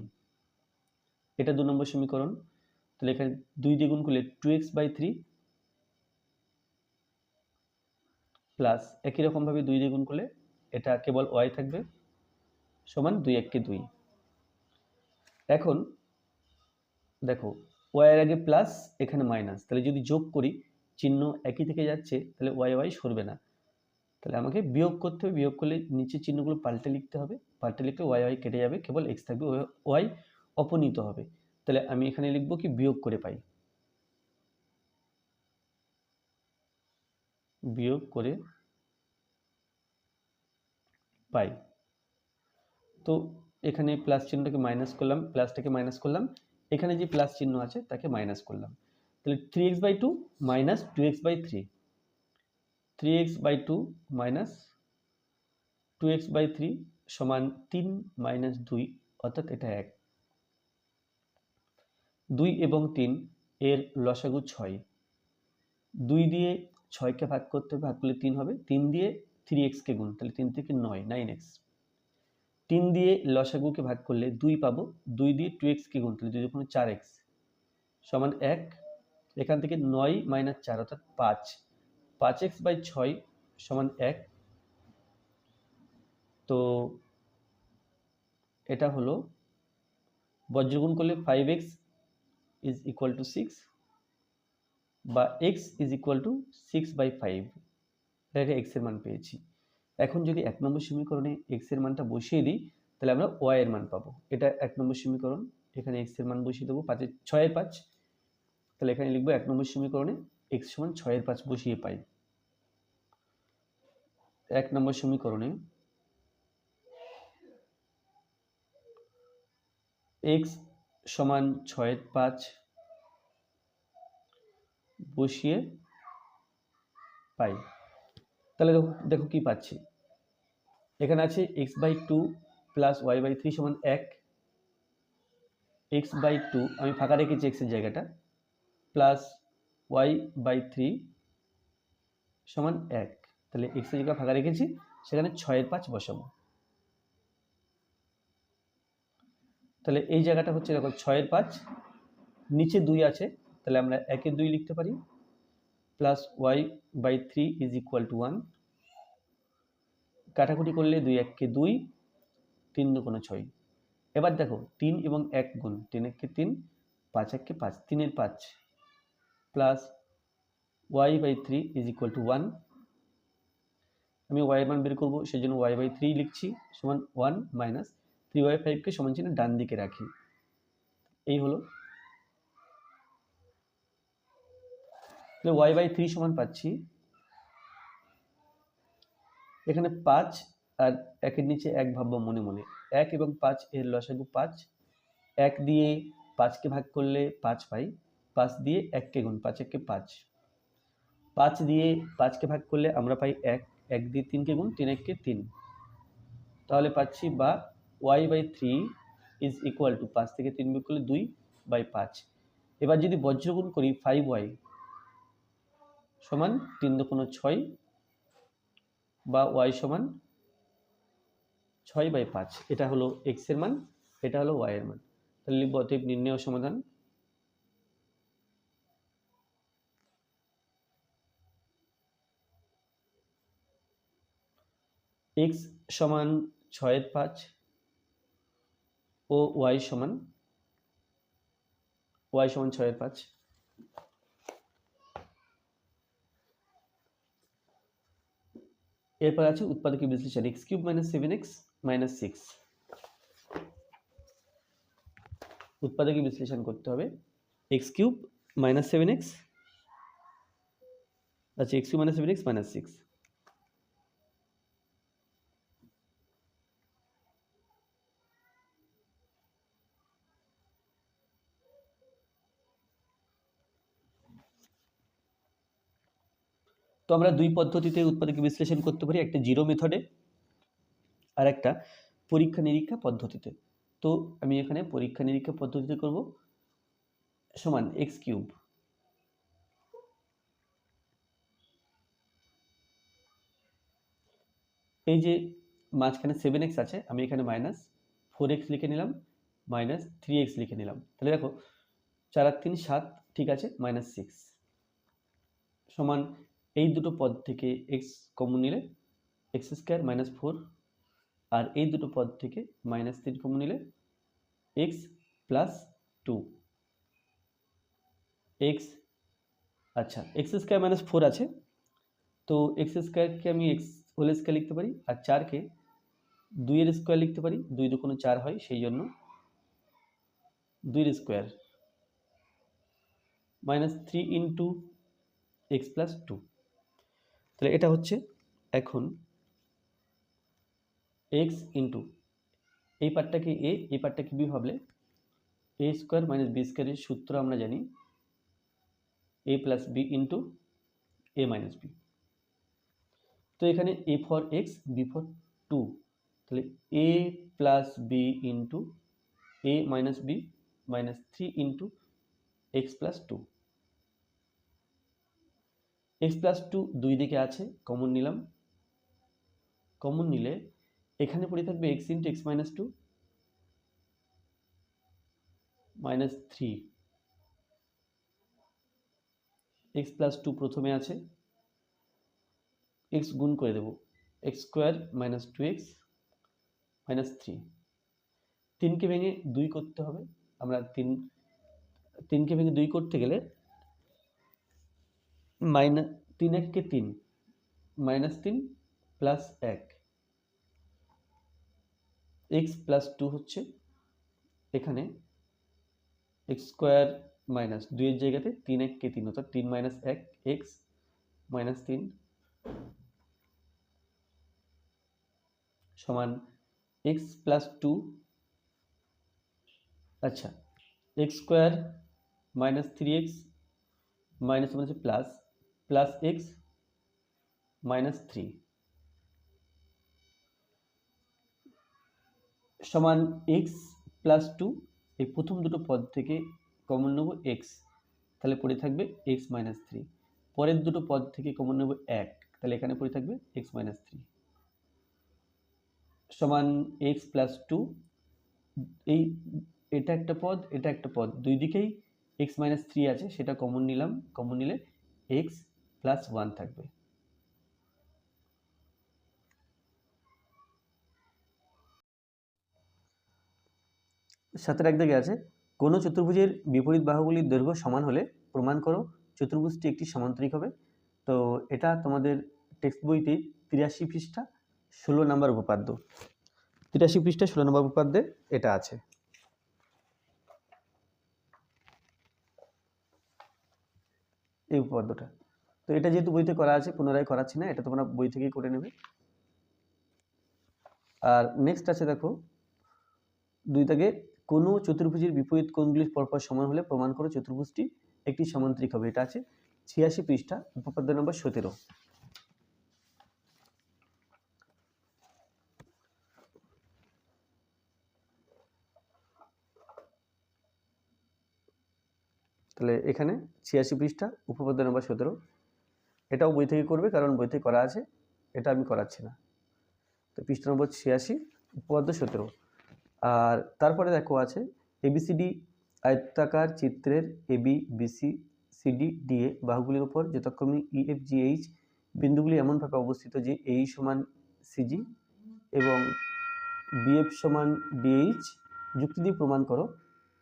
এটা 2 নম্বর সমীকরণ। তাহলে এখানে 2 দিয়ে গুণ করলে 2x/3 প্লাস একই রকম ভাবে 2 দিয়ে গুণ করলে এটা কেবল y থাকবে, সমান 2 1 কে 2। এখন দেখো y এর আগে প্লাস, এখানে মাইনাস, তাহলে যদি যোগ করি চিহ্ন একই থেকে যাচ্ছে, তাহলে y সরবে না। তাহলে আমাকে বিয়োগ করতে হবে, বিয়োগ করলে নিচের চিহ্নগুলো পাল্টে লিখতে হবে, পাল্টে লিখলে y কেটে যাবে, কেবল x থাকবে, y অপনীত হবে। তাহলে আমি এখানে লিখব কি বিয়োগ করে পাই, তো এখানে প্লাস চিহ্নটাকে মাইনাস করলাম, প্লাসটাকে মাইনাস করলাম, এখানে যে প্লাস চিহ্ন আছে তাকে মাইনাস করলাম, তাহলে 3x/2 minus 2x/3, 3x/2 minus 2x/3 সমান 3 মাইনাস 2, অর্থাৎ এটা 1। 2 এবং 3 এর লসাগু 6, 2 দিয়ে 6কে ভাগ করতে ভাগ করলে 3 হবে, 3 দিয়ে 3x কে গুণ, তাহলে 3 থেকে 9x। 3 দিয়ে লসাগুকে ভাগ করলে 2 পাবো, 2 দিয়ে 2x কে গুণ, তাহলে 2 দুগুণে 4x সমান 1। এখান থেকে 9 মাইনাস 4 অর্থাৎ 5, 5x/6 সমান 1। তো এটা হলো বজ্রগুণ করলে 5x ইজ ইকুয়াল টু 6 বা x ইজ ইকুয়াল টু 6/5, এটা x এর মান পেয়েছি। এখন যদি 1 নম্বর সমীকরণে x এর মানটা বসিয়ে দিই তাহলে আমরা y এর মান পাবো। এটা 1 নম্বর সমীকরণ, এখানে x এর মান বসিয়ে দেবো 6/5, তাহলে এখানে লিখবো 1 নম্বর সমীকরণে x সমান 6/5 বসিয়ে পাই। 1 নম্বর সমীকরণে x সমান 6/5 বসিয়ে পাই। তাহলে দেখো কি পাচ্ছি, এখানে আছে x/2 প্লাস y/3 সমান 1, x/2 আমি ফাঁকা রেখেছি x এর জায়গাটা, প্লাস y/3 সমান 1, তাহলে x এর জায়গা ফাঁকা রেখেছি, সেখানে 6/5 বসাবো। তাহলে এই জায়গাটা হচ্ছে দেখো 6/5, নিচে 2 আছে, তাহলে আমরা 1-এর 2 লিখতে পারি, plus y/3 is equal to 1, কাটাকুটি করলে 2-1-কে 2, 3-2 = 6। এবার দেখো 3 এবং 1 গুণ, 3-1-কে 3, 5-1-কে 5, 3-এর 5, plus y/3 is equal to 1। আমি y এর মান বের করবো, সেই জন্য y/3 লিখছি সমান 1 মাইনাস 3y/5কে সমান চিহ্ন ডান দিকে রাখি, এই হলো। তাহলে y/3 সমান পাচ্ছি, এখানে 5 আর 1-এর নিচে 1 ভাববো মনে মনে, 1 এবং 5 এর লসাগু 5, 1 দিয়ে 5কে ভাগ করলে 5 পাই, 5 দিয়ে 1কে গুণ, 5-1-কে 5, 5 দিয়ে 5কে ভাগ করলে আমরা পাই 1, 1 দিয়ে 3কে গুণ, 3-1-কে 3, তাহলে পাচ্ছি বা y/3 ইজ ইকুয়াল টু 5 থেকে 3 বিয়োগ করলে 2/5। এবার যদি বজ্রগুণ করি 5y সমান 3-2 = 6 বা y সমান 6/5, এটা হলো x এর মান, এটা হলো y এর মান। তাহলে লিখব অতএব নির্ণেয় সমাধান x সমান 6/5 ও y সমান 6/5। এরপর আছে উৎপাদকীয় বিশ্লেষণ, x³ - 7x - 6। উৎপাদকীয় বিশ্লেষণ করতে হবে, x³ - 7x, আচ্ছা x³ - 7x - 6। তো আমরা দুই পদ্ধতিতে উৎপাদকীয় বিশ্লেষণ করতে পারি, একটা জিরো মেথডে আর একটা পরীক্ষা নিরীক্ষা পদ্ধতিতে। তো আমি এখানে পরীক্ষা নিরীক্ষা পদ্ধতিতে করব, সমান x³ এই যে মাঝখানে 7x আছে, আমি এখানে -4x লিখে নিলাম, -3x লিখে নিলাম, তাহলে দেখো 4 আর 3 7, ঠিক আছে, -6 সমান এই দুটো পদ থেকে x কমন নিলে x² - 4, আর এই দুটো পদ থেকে -3 কমন নিলে x + 2 x, আচ্ছা x² - 4 আছে, তো x² আমি x হোল স্কয়ার লিখতে পারি, আর 4-কে 2 এর স্কয়ার লিখতে পারি, 2-2 = 4 হয়, সেই জন্য 2 এর স্কয়ার -3 × x + 2। তাহলে এটা হচ্ছে এখন x × এই পার্টটাকে a, এই পার্টটাকে b ভাবলে এ স্কোয়ার মাইনাস বি স্কোয়ারের সূত্র আমরা জানি A plus B into A minus B. তো এখানে A for X B for two, তাহলে A plus B into A minus B minus three into X plus two. X plus two দুই দিকে আছে, কমন নিলাম। কমন নিলে এখানে পড়ে থাকবে X into X minus two minus three, X plus two প্রথমে আছে, এক্স গুণ করে দেবো, X square minus two X minus three. তিনকে ভেঙে দুই করতে হবে, আমরা তিনকে ভেঙে দুই করতে গেলে মাইনাস তিন এককে তিন, মাইনাস তিন প্লাস এক, এক্স প্লাস টু হচ্ছে এখানে এক্স স্কোয়ার মাইনাস দুইয়ের জায়গাতে তিন এককে তিন, অর্থাৎ তিন মাইনাস এক এক্স মাইনাস তিন সমান এক্স প্লাস টু, আচ্ছা X square minus three X minus হচ্ছে plus plus X minus three সমান এক্স প্লাস টু, এই প্রথম দুটো পদ থেকে কমন নেব এক্স, তাহলে পড়ে থাকবে এক্স মাইনাস থ্রি। পরের দুটো পদ থেকে কমন নেব এক, তাহলে এখানে পড়ে থাকবে এক্স মাইনাস থ্রি সমান এক্স প্লাস টু। এই এটা একটা পদ, এটা একটা পদ, দুই দিকেই এক্স মাইনাস থ্রি আছে, সেটা কমন নিলাম। কমন নিলে এক্স প্লাস ওয়ান থাকবে। সাতের এক দিকে আছে, কোনো চতুর্ভুজের বিপরীত বাহুগুলির দৈর্ঘ্য সমান হলে প্রমাণ করো চতুর্ভুজটি একটি সমান্তরিক হবে। তো এটা তোমাদের টেক্সট বইতে 83 পৃষ্ঠা 16 নম্বর উপপাদ্য, 83 পৃষ্ঠা 16 নম্বর উপপাদ্যে এটা আছে। এই উপপাদ্যটা, তো এটা যেহেতু বইতে করা আছে পুনরায় করাচ্ছি না, এটা তোমরা বই থেকেই করে নেবে। আর নেক্সট আছে দেখো, দুই দাগে কোনো চতুর্ভুজের বিপরীত কোণগুলির পরপর সমান হলে প্রমাণ করো চতুর্ভুজটি একটি সমান্তরিক হবে। এটা আছে 86 পৃষ্ঠা উপপাদ্য নম্বর 17। তাহলে এখানে 86 পৃষ্ঠা উপপাদ্য নম্বর 17, এটাও বই থেকে করবে কারণ বই থেকে করা আছে, এটা আমি করাচ্ছি না। তো পৃষ্ঠা নম্বর 86 উপপাদ্য 17। আর তারপরে দেখো আছে এবিসিডি আয়তাকার চিত্রের এবি বিসি সিডি ডিএ বাহুগুলির উপর যথাক্রমে ইএফ জিএইচ বিন্দুগুলি এমনভাবে অবস্থিত যে এই সমান সিজি এবং বিএফ সমান ডিএইচ। যুক্তি দিয়ে প্রমাণ করো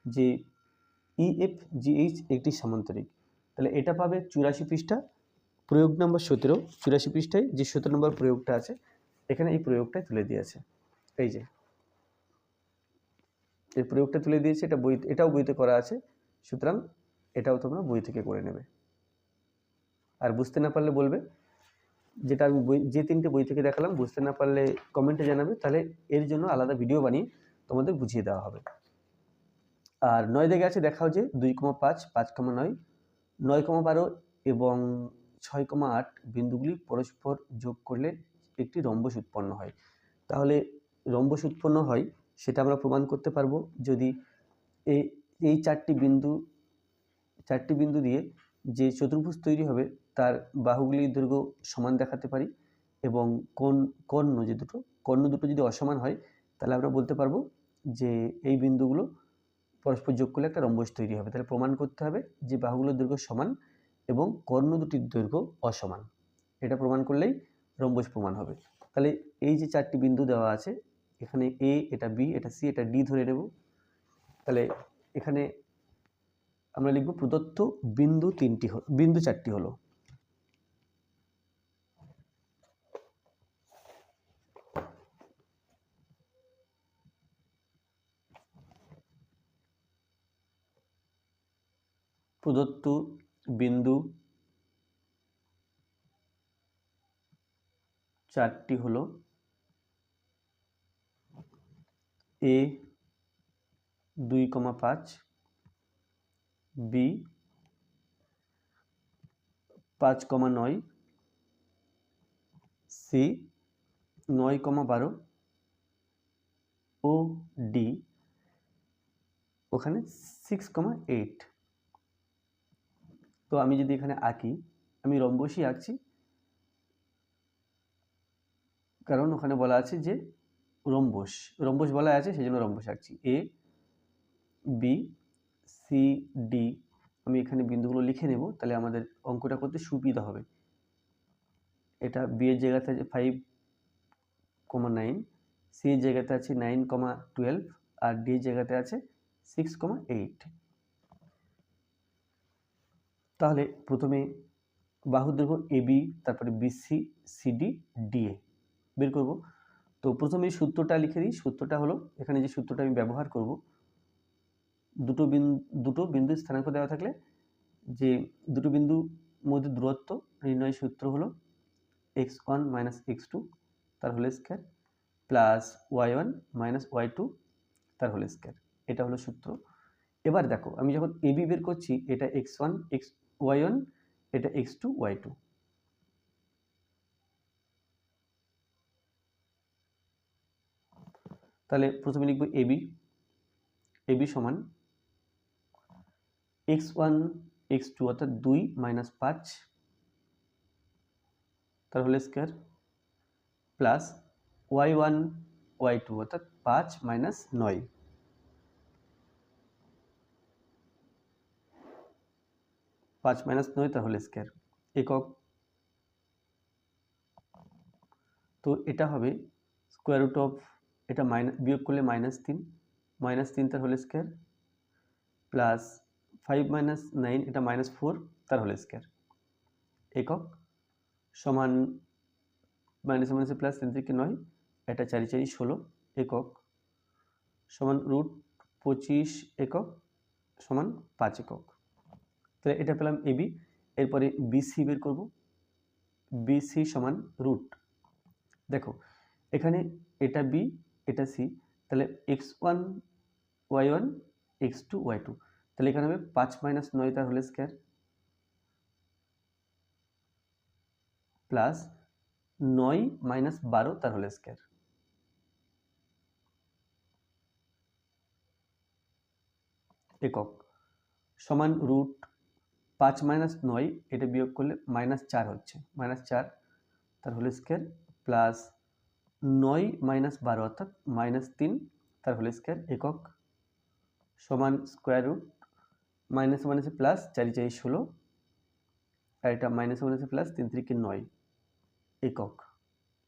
যে ইএফ জিএইচ একটি সমান্তরিক। তাহলে এটা পাবে 84 পৃষ্ঠা প্রয়োগ নম্বর 17। 84 পৃষ্ঠায় যে 17 নম্বর প্রয়োগটা আছে এখানে এই প্রয়োগটাই তুলে দিয়েছে, এই যে এই প্রয়োগটা তুলে দিয়েছে, এটা বই, এটাও বইতে করা আছে, সুতরাং এটাও তোমরা বই থেকে করে নেবে। আর বুঝতে না পারলে বলবে, যেটা আমি বই যে তিনটে বই থেকে দেখালাম বুঝতে না পারলে কমেন্টে জানাবে, তাহলে এর জন্য আলাদা ভিডিও বানিয়ে তোমাদের বুঝিয়ে দেওয়া হবে। আর 9 দিকে আছে দেখাও যে 2,5, 5,9, 9,12 এবং 6,8 বিন্দুগুলি পরস্পর যোগ করলে একটি রম্বস উৎপন্ন হয়। তাহলে রম্বস উৎপন্ন হয় সেটা আমরা প্রমাণ করতে পারবো যদি এই চারটি বিন্দু দিয়ে যে চতুর্ভুজ তৈরি হবে তার বাহুগুলির দৈর্ঘ্য সমান দেখাতে পারি, এবং কর্ণ দুটো যদি অসমান হয় তাহলে আমরা বলতে পারবো যে এই বিন্দুগুলো পরস্পর যোগ করলে একটা রম্বস তৈরি হবে। তাহলে প্রমাণ করতে হবে যে বাহুগুলোর দৈর্ঘ্য সমান এবং কর্ণ দুটির দৈর্ঘ্য অসমান, এটা প্রমাণ করলেই রম্বস প্রমাণ হবে। তাহলে এই যে চারটি বিন্দু দেওয়া আছে, এখানে এ, এটা বি, এটা সি, এটা ডি ধরে নেব। তাহলে এখানে আমরা লিখব প্রদত্ত বিন্দু চারটি হলো প্রদত্ত বিন্দু চারটি হলো এ 2,5, বি 5,9, সি 9,12 ও ডি ওখানে 6,8। তো আমি যদি এখানে আঁকি, আমি রম্বসই আঁকছি, কারণ ওখানে বলা আছে যে রম্বস রম্বস বলা আছে, সেই জন্য রম্বস আঁকছি। এ বি সি ডি, আমি এখানে বিন্দুগুলো লিখে নেব, তাহলে আমাদের অঙ্কটা করতে সুবিধা হবে। এটা বি এর জায়গাতে আছে 5,9, সি এর জায়গাতে আছে 9,12 আর ডি এর জায়গাতে আছে 6,8। তাহলে প্রথমে বাহু দৈর্ঘ্য এবি, তারপরে বিসি সিডি ডিএ বের করব। তো প্রথমে সূত্রটা লিখে দিই। সূত্রটা হলো, এখানে যে সূত্রটা আমি ব্যবহার করব, দুটো বিন্দু স্থানাঙ্ক দেওয়া থাকলে যে দুটো বিন্দু মধ্যে দূরত্ব নির্ণয় সূত্র হলো x1 মাইনাস x2 তার whole square plus y1 minus y2 তার হোল স্কয়ার, এটা হলো সূত্র। এবার দেখো, আমি যখন এবি বের করছি, এটা x1 y1, এটা x2 y2। তাহলে প্রথমে লিখব এবি। এবি সমান x1 x2 অর্থাৎ 2 মাইনাস 5 তার whole square plus y1 y2 অর্থাৎ 5 মাইনাস 9, 5 মাইনাস 9 তার হোল স্কয়ার একক। তো এটা হবে স্কোয়ার রুট অফ, এটা বিয়োগ করলে -3 তার হোল স্কয়ার প্লাস 5 মাইনাস 9 এটা -4 তার হোল স্কয়ার একক সমান মাইনাস মাইনাসে প্লাস 3 থেকে 9, এটা 4 4 16 একক সমান রুট 25 একক সমান 5 একক। তাহলে এটা পেলাম এবি। এরপরে বিসি বের করব। বিসি সমান রুট, দেখো এখানে এটা বি এটা সি, তাহলে x1 y1 x2 y2, তাহলে এখানে হবে 5 মাইনাস 9 তার হোল স্কয়ার প্লাস 9 মাইনাস 12 তার হোল স্কয়ার একক সমান রুট 5 মাইনাস 9 এটা বিয়োগ করলে -4 হচ্ছে, -4 তার হোল স্কয়ার প্লাস 9 মাইনাস 12 অর্থাৎ -3 তার হোল স্কয়ার একক সমান স্কোয়ার রুট মাইনাস মাইনাসে প্লাস 4 4 16 আর এটা মাইনাস মাইনাসে প্লাস 3 3 9 একক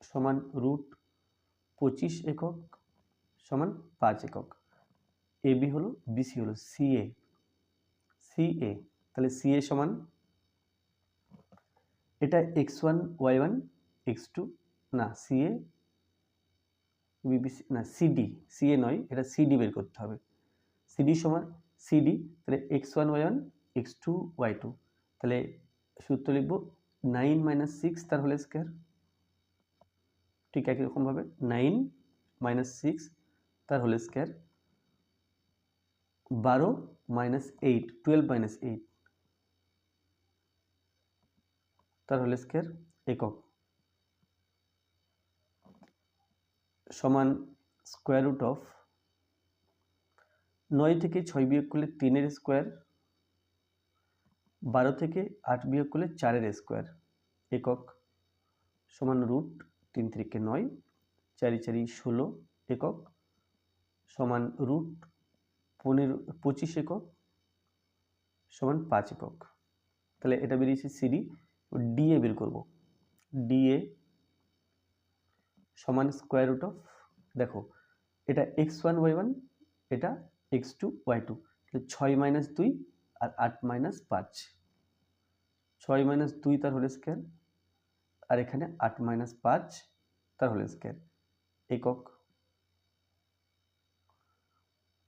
সমান রুট 25 একক সমান 5 একক। এবি হলো, বিসি হলো, সিএ তাহলে সিএ সমান এটা x1 y1 x2 না সিএ বিবিসি না সিডি, সিএ নয়, এটা সিডি বের করতে হবে। সিডি সমান সিডি, তাহলে x1 y1 x2 y2, তাহলে সূত্র লিখব 9 মাইনাস 6 তার হোল স্কয়ার, ঠিক একই রকমভাবে 9 মাইনাস 6 তার হোল স্কয়ার 12 মাইনাস 8 12 মাইনাস 8 তার হোল স্কয়ার একক সমান স্কোয়ার রুট অফ 9 থেকে 6 বিয়োগ করলে 3 এর স্কোয়ার, 12 থেকে 8 বিয়োগ করলে 4 এর স্কোয়ার একক সমান রুট 3 থেকে 9 4 4 16 একক সমান রুট 25 একক সমান 5 একক। তাহলে এটা বেরিয়েছে সিডি। ডিএ বের করব। ডিএ সমান স্কোয়ার রুট অফ, দেখো এটা x1 y1 এটা x2 y2, তাহলে 6 মাইনাস 2 আর 8 মাইনাস 5, 6 মাইনাস 2 তার হোল স্কয়ার আর এখানে 8 মাইনাস 5 তার হোল স্কয়ার একক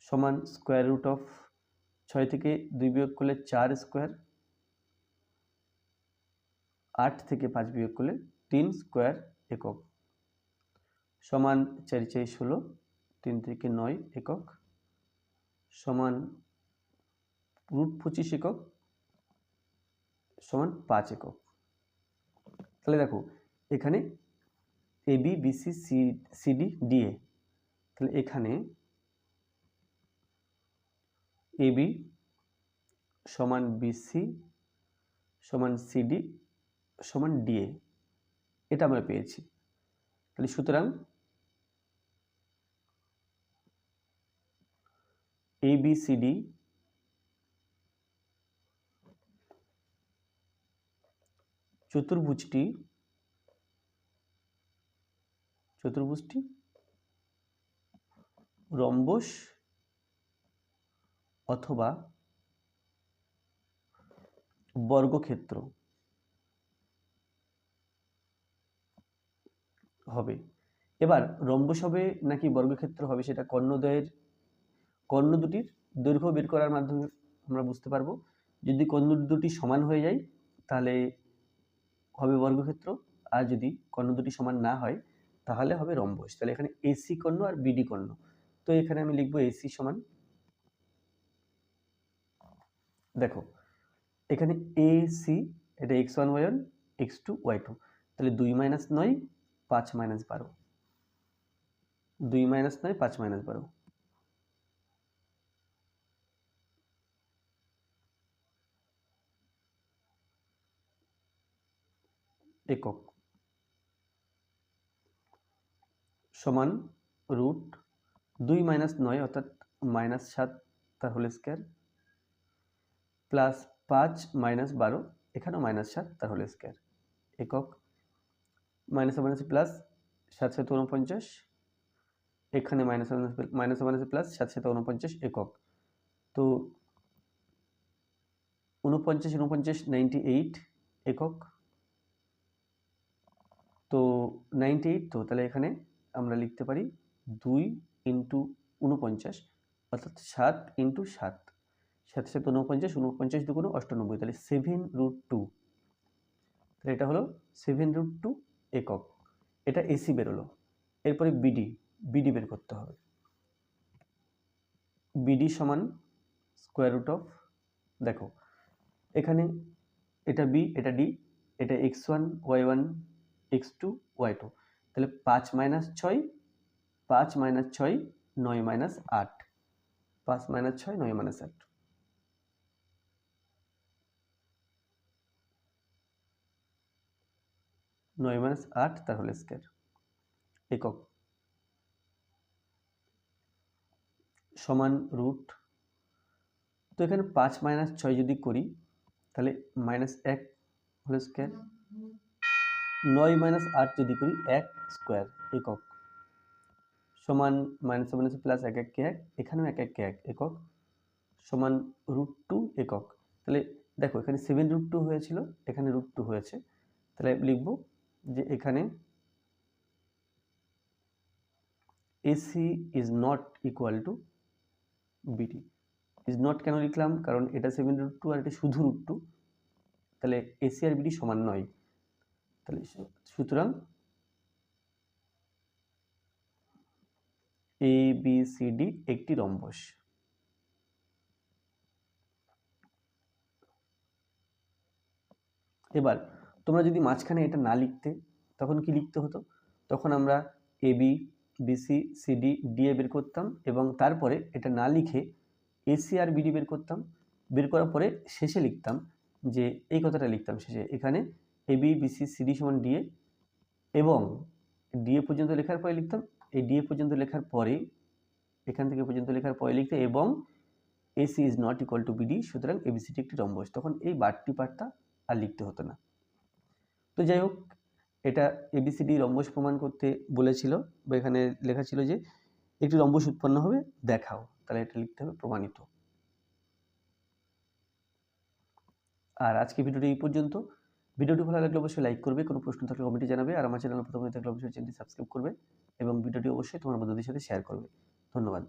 সমান স্কোয়ার রুট অফ 6 থেকে 2 বিয়োগ করলে 4 স্কোয়ার, 8 থেকে 5 বিয়োগ করলে 3 স্কোয়ার একক সমান 4 4 16 3 থেকে 9 একক সমান √25 একক সমান 5 একক। তাহলে দেখো এখানে AB BC CD DA, তাহলে এখানে AB সমান BC সমান CD সমান DA, এটা আমরা পেয়েছি। তাহলে সুতরাং ABCD চতুর্ভুজটি রম্বস অথবা বর্গক্ষেত্র হবে। এবার রম্বস হবে নাকি বর্গক্ষেত্র হবে সেটা কর্ণ দুটির দৈর্ঘ্য বের করার মাধ্যমে আমরা বুঝতে পারবো। যদি কর্ণ দুটি সমান হয়ে যায় তাহলে হবে বর্গক্ষেত্র, আর যদি কর্ণ দুটি সমান না হয় তাহলে হবে রম্বস। তাহলে এখানে AC কর্ণ আর BD কর্ণ, তো এখানে আমি লিখবো AC সমান, দেখো এখানে AC এটা x1 y1 x2 y2, তাহলে 2 - 9 5 - 12, 2 - 9 5 - 12 একক সমান √2 - 9 অর্থাৎ -7 তার হোল স্কয়ার প্লাস 5 - 12 এখানেও -7 তার হোল স্কয়ার একক, মাইনাস প্লাস 7 × 7 = 49, এখানে মাইনাস প্লাস 7 × 7 = 49 একক। তো 49 49 98 একক, তো 98, তো তাহলে এখানে আমরা লিখতে পারি 2 × 49 অর্থাৎ 7 × 7, 7 × 7 = 49, 49 × 2 = 98, তাহলে 7√2, তাহলে এটা হলো 7√2 একক। এটা AC বেরোলো। এরপরে BD বের করতে হবে। BD সমান √, দেখো এখানে এটা B এটা D, এটা x1 y1 x2 y2, তাহলে 5 - 6 5 - 6 9 - 8, 5 - 6 9 - 8, তার হোল স্কয়ার একক সমান √, তো এখানে 5 - 6 যদি করি তাহলে -1 হোল স্কয়ার, 9 - 8 যদি করি 1 স্কয়ার একক সমান প্লাস 1 1 কে 1, এখানেও 1 1 কে 1 একক সমান √2 একক। তাহলে দেখো এখানে 7√2 হয়েছিল, এখানে √2 হয়েছে, তাহলে লিখব যে এখানে AC is not equal to BD। is not কেন লিখলাম, কারণ এটা 7√2 আর এটা শুধু √2, তাহলে AC আর BD সমান নয়, তাহলে সুতরাং ABCD একটি রম্বস। এবার তোমরা যদি মাঝখানে এটা না লিখতে তখন কি লিখতে হতো, তখন আমরা AB BC CD DA বের করতাম এবং তারপরে এটা না লিখে AC আর BD বের করতাম, বের করার পরে শেষে লিখতাম যে এই কথাটা লিখতাম শেষে, এখানে AB BC CD সমান DA, এবং DA পর্যন্ত লেখার পরে লিখতাম, এই DA পর্যন্ত লেখার পরে এখান থেকে পর্যন্ত লেখার পরে লিখতে এবং AC is not equal to BD, সুতরাং ABCD একটি রম্বস, তখন এই বাড়তি পার্টটা আর লিখতে হতো না। তো যাই হোক, এটা ABCD রম্বস প্রমাণ করতে বলেছিল, বা এখানে লেখা ছিল যে একটি রম্বস উৎপন্ন হবে দেখাও, তাহলে এটা লিখতে হবে প্রমাণিত। আর আজকে ভিডিওটি এই পর্যন্ত। ভিডিওটি ভালো লাগলে অবশ্যই লাইক করবে, কোনো প্রশ্ন থাকলে কমেন্টে জানাবে, আর আমার চ্যানেলে প্রথমে থাকলে অবশ্যই চ্যানেলটি সাবস্ক্রাইব করবে এবং ভিডিওটি অবশ্যই তোমার বন্ধুদের সাথে শেয়ার করবে। ধন্যবাদ।